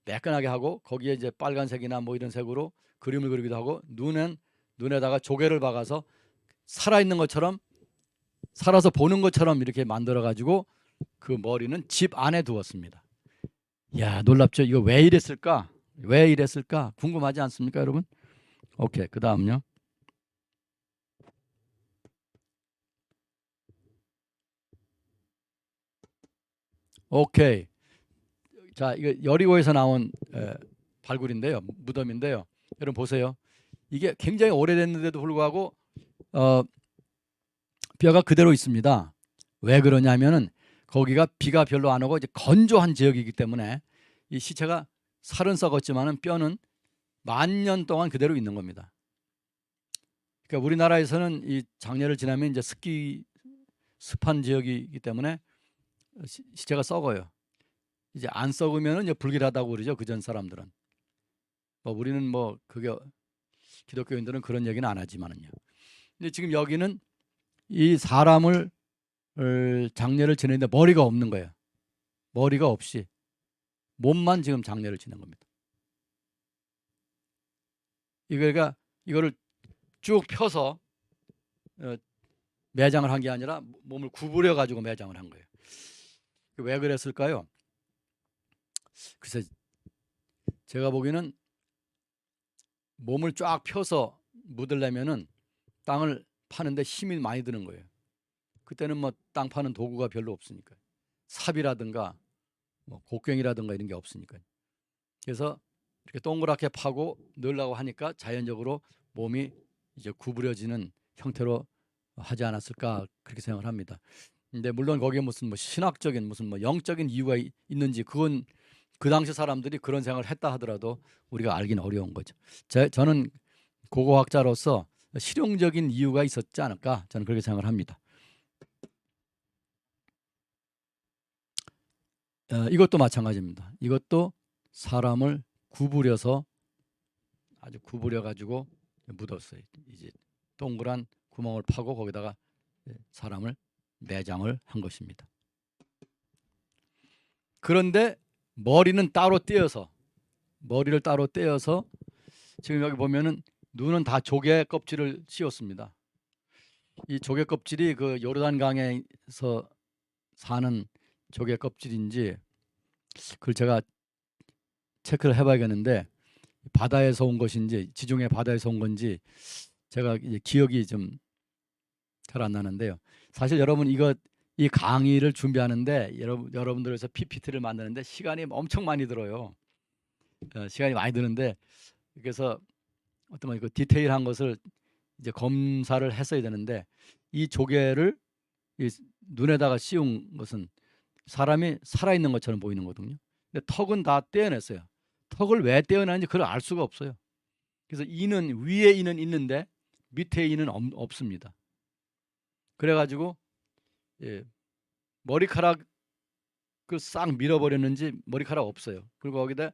매끈하게 하고 거기에 이제 빨간색이나 뭐 이런 색으로 그림을 그리기도 하고 눈에다가 조개를 박아서 살아있는 것처럼 살아서 보는 것처럼 이렇게 만들어가지고 그 머리는 집 안에 두었습니다. 야, 놀랍죠? 이거 왜 이랬을까? 왜 이랬을까? 궁금하지 않습니까, 여러분? 오케이, 그 다음요. 오케이. 자, 이거 여리고에서 나온 발굴인데요, 무덤인데요. 여러분 보세요. 이게 굉장히 오래됐는데도 불구하고 뼈가 그대로 있습니다. 왜 그러냐면은 거기가 비가 별로 안 오고 이제 건조한 지역이기 때문에 이 시체가 살은 썩었지만은 뼈는 10,000년 동안 그대로 있는 겁니다. 그러니까 우리나라에서는 이 장례를 지나면 이제 습한 지역이기 때문에 시체가 썩어요. 이제 안 썩으면은 이제 불길하다고 그러죠. 그전 사람들은. 우리는 뭐 그게 기독교인들은 그런 얘기는 안 하지만은요. 근데 지금 여기는 이 사람을 장례를 지내는데 머리가 없는 거예요. 머리가 없이 몸만 지금 장례를 지낸 겁니다. 그러니까 이거를 쭉 펴서 매장을 한 게 아니라 몸을 구부려 가지고 매장을 한 거예요. 왜 그랬을까요? 글쎄, 제가 보기에는 몸을 쫙 펴서 묻으려면은 땅을 파는데 힘이 많이 드는 거예요. 그때는 뭐 땅 파는 도구가 별로 없으니까, 삽이라든가 뭐 곡괭이라든가 이런 게 없으니까. 그래서 이렇게 동그랗게 파고 넣으려고 하니까 자연적으로 몸이 이제 구부려지는 형태로 하지 않았을까 그렇게 생각을 합니다. 근데 물론 거기에 무슨 뭐 신학적인 무슨 뭐 영적인 이유가 있는지 그건 그 당시 사람들이 그런 생각을 했다 하더라도 우리가 알기는 어려운 거죠. 저는 고고학자로서 실용적인 이유가 있었지 않을까 저는 그렇게 생각을 합니다. 이것도 마찬가지입니다. 이것도 사람을 구부려서 아주 구부려 가지고 묻었어요. 이제 동그란 구멍을 파고 거기다가 사람을 내장을 한 것입니다. 그런데 머리를 따로 떼어서 지금 여기 보면은 눈은 다 조개 껍질을 씌웠습니다. 이 조개 껍질이 그 요르단 강에서 사는 조개 껍질인지 그걸 제가 체크를 해봐야겠는데 바다에서 온 것인지 지중해 바다에서 온 건지 제가 이제 기억이 좀 잘 안 나는데요. 사실 여러분 이 강의를 준비하는데 여러분들에서 PPT를 만드는데 시간이 엄청 많이 들어요. 시간이 많이 드는데 그래서 어떤 그 디테일한 것을 이제 검사를 했어야 되는데 이 조개를 이 눈에다가 씌운 것은 사람이 살아있는 것처럼 보이는 거거든요. 근데 턱은 다 떼어냈어요. 턱을 왜 떼어내는지 그걸 알 수가 없어요. 그래서 이는 위에 이는 있는데 밑에 이는 없습니다. 그래가지고 머리카락을 싹 밀어버렸는지 머리카락 없어요. 그리고 거기다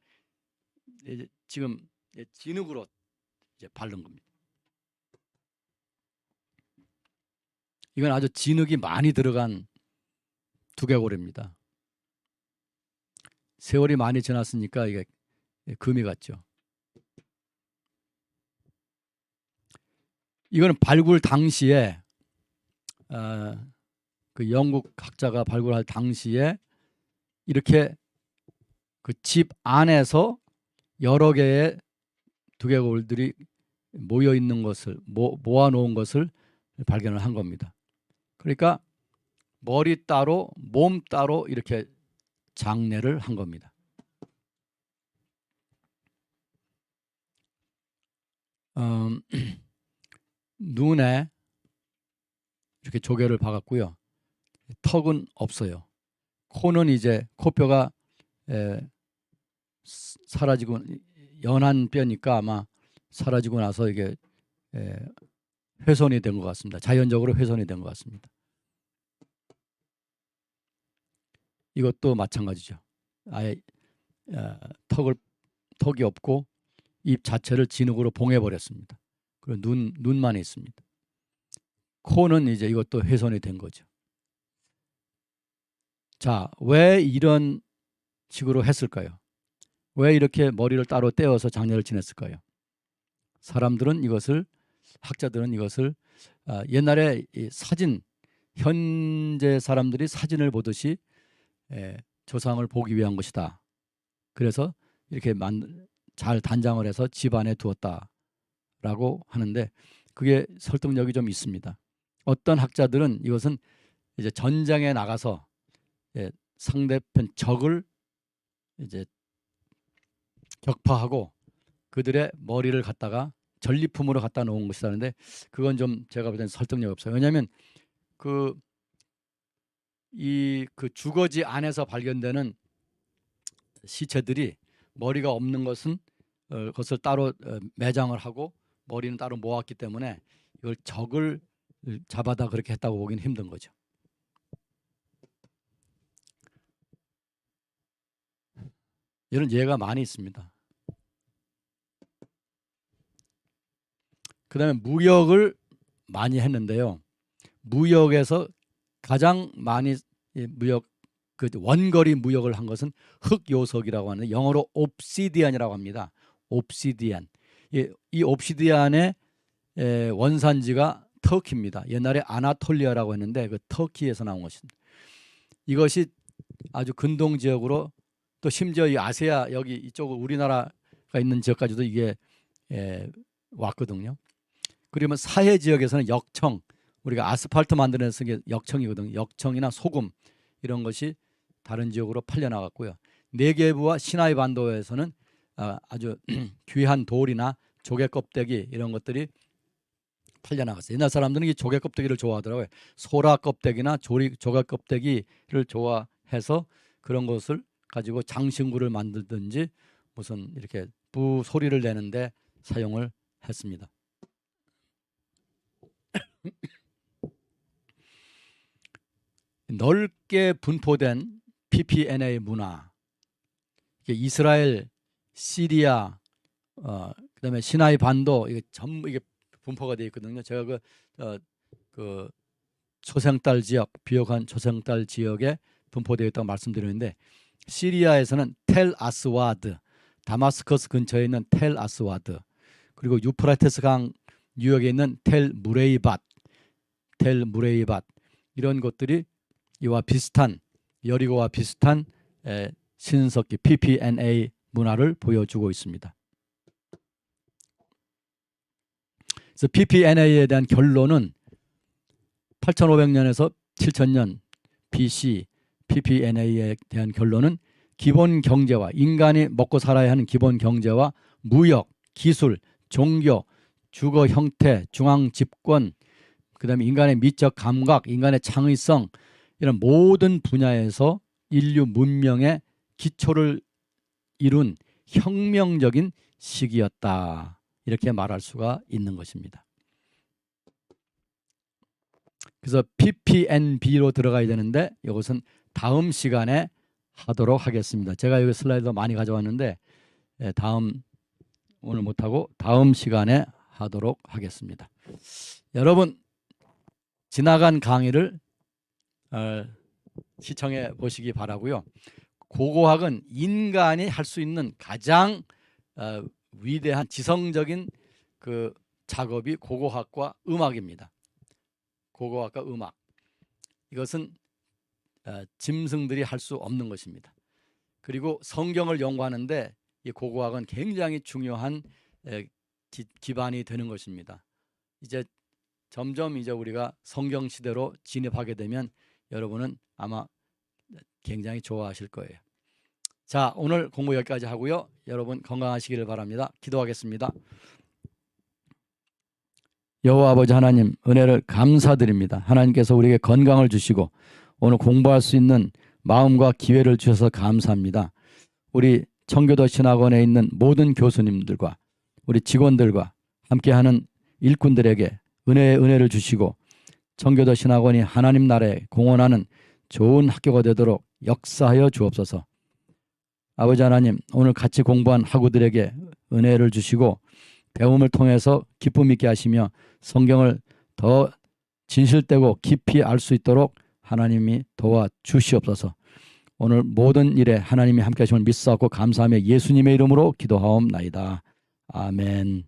지금 진흙으로 이제 바른 겁니다. 이건 아주 진흙이 많이 들어간 두개골입니다. 세월이 많이 지났으니까 이게 금이 같죠. 이거는 발굴 당시에 그 영국 학자가 발굴할 당시에 이렇게 그 집 안에서 여러 개의 두개골들이 모여 있는 것을 모아 놓은 것을 발견을 한 겁니다. 그러니까 머리 따로 몸 따로 이렇게 장례를 한 겁니다. 눈에 이렇게 조개를 박았고요. 턱은 없어요. 코는 이제 코뼈가 사라지고 연한 뼈니까 아마 사라지고 나서 이게 훼손이 된 것 같습니다. 자연적으로 훼손이 된 것 같습니다. 이것도 마찬가지죠. 아예 턱이 없고 입 자체를 진흙으로 봉해버렸습니다. 그리고 눈만 있습니다. 코는 이제 이것도 훼손이 된 거죠. 자, 왜 이런 식으로 했을까요? 왜 이렇게 머리를 따로 떼어서 장례를 지냈을까요? 학자들은 이것을 옛날에 이 사진, 현재 사람들이 사진을 보듯이 조상을 보기 위한 것이다. 그래서 이렇게 잘 단장을 해서 집안에 두었다라고 하는데 그게 설득력이 좀 있습니다. 어떤 학자들은 이것은 이제 전장에 나가서 상대편 적을 이제 격파하고 그들의 머리를 갖다가 전리품으로 갖다 놓은 것이라는데 그건 좀 제가 볼 때는 설득력이 없어요. 왜냐하면 그 주거지 안에서 발견되는 시체들이 머리가 없는 것을 따로 매장을 하고 머리는 따로 모았기 때문에 이걸 적을 잡아다 그렇게 했다고 보기는 힘든 거죠. 이런 예가 많이 있습니다. 그 다음에 무역을 많이 했는데요. 무역에서 가장 많이 원거리 무역을 한 것은 흑요석이라고 하는데 영어로 옵시디안이라고 합니다. 옵시디안. 이 옵시디안의 원산지가 터키입니다. 옛날에 아나톨리아라고 했는데 그 터키에서 나온 것입니다. 이것이 아주 근동 지역으로 또 심지어 이 아세아 여기 이쪽 우리나라가 있는 지역까지도 이게 왔거든요. 그러면 사해 지역에서는 역청, 우리가 아스팔트 만드는 게 역청이거든요. 역청이나 소금 이런 것이 다른 지역으로 팔려나갔고요. 네게부와 시나이 반도에서는 아주 귀한 돌이나 조개 껍데기 이런 것들이 팔려나갔어요. 옛날 사람들은 이 조개 껍데기를 좋아하더라고요. 소라 껍데기나 조개 껍데기를 좋아해서 그런 것을 가지고 장신구를 만들든지 무슨 이렇게 부 소리를 내는데 사용을 했습니다. 넓게 분포된 PPNA 문화, 이스라엘, 시리아, 그다음에 시나이 반도 이게 전부 이게 분포가 되어 있거든요. 제가 그 초생달 지역, 비옥한 초생달 지역에 분포되어 있다고 말씀드렸는데 시리아에서는 텔 아스와드, 다마스커스 근처에 있는 텔 아스와드, 그리고 유프라테스 강 유역에 있는 텔 무레이밭 이런 것들이 이와 비슷한 여리고와 비슷한 신석기 PPNA 문화를 보여주고 있습니다. 그래서 PPNA에 대한 결론은 8500년에서 7000년 BC PPNA에 대한 결론은 기본 경제와 인간이 먹고 살아야 하는 기본 경제와 무역, 기술, 종교, 주거 형태, 중앙 집권, 그다음에 인간의 미적 감각, 인간의 창의성 이런 모든 분야에서 인류 문명의 기초를 이룬 혁명적인 시기였다. 이렇게 말할 수가 있는 것입니다. 그래서 PPNB로 들어가야 되는데 이것은 다음 시간에 하도록 하겠습니다. 제가 여기 슬라이드 많이 가져왔는데 오늘 못하고 다음 시간에 하도록 하겠습니다. 여러분 지나간 강의를 시청해 보시기 바라고요. 고고학은 인간이 할 수 있는 가장 위대한 지성적인 그 작업이 고고학과 음악입니다. 고고학과 음악. 이것은 짐승들이 할 수 없는 것입니다. 그리고 성경을 연구하는데 이 고고학은 굉장히 중요한 기반이 되는 것입니다. 이제 점점 우리가 성경 시대로 진입하게 되면 여러분은 아마 굉장히 좋아하실 거예요. 자, 오늘 공부 여기까지 하고요. 여러분 건강하시기를 바랍니다. 기도하겠습니다. 여호와 아버지 하나님, 은혜를 감사드립니다. 하나님께서 우리에게 건강을 주시고 오늘 공부할 수 있는 마음과 기회를 주셔서 감사합니다. 우리 청교도 신학원에 있는 모든 교수님들과 우리 직원들과 함께하는 일꾼들에게 은혜의 은혜를 주시고 청교도 신학원이 하나님 나라에 공헌하는 좋은 학교가 되도록 역사하여 주옵소서. 아버지 하나님, 오늘 같이 공부한 학우들에게 은혜를 주시고 배움을 통해서 기쁨 있게 하시며 성경을 더 진실되고 깊이 알 수 있도록 하나님이 도와주시옵소서. 오늘 모든 일에 하나님이 함께 하심을 믿사옵고 감사하며 예수님의 이름으로 기도하옵나이다. 아멘.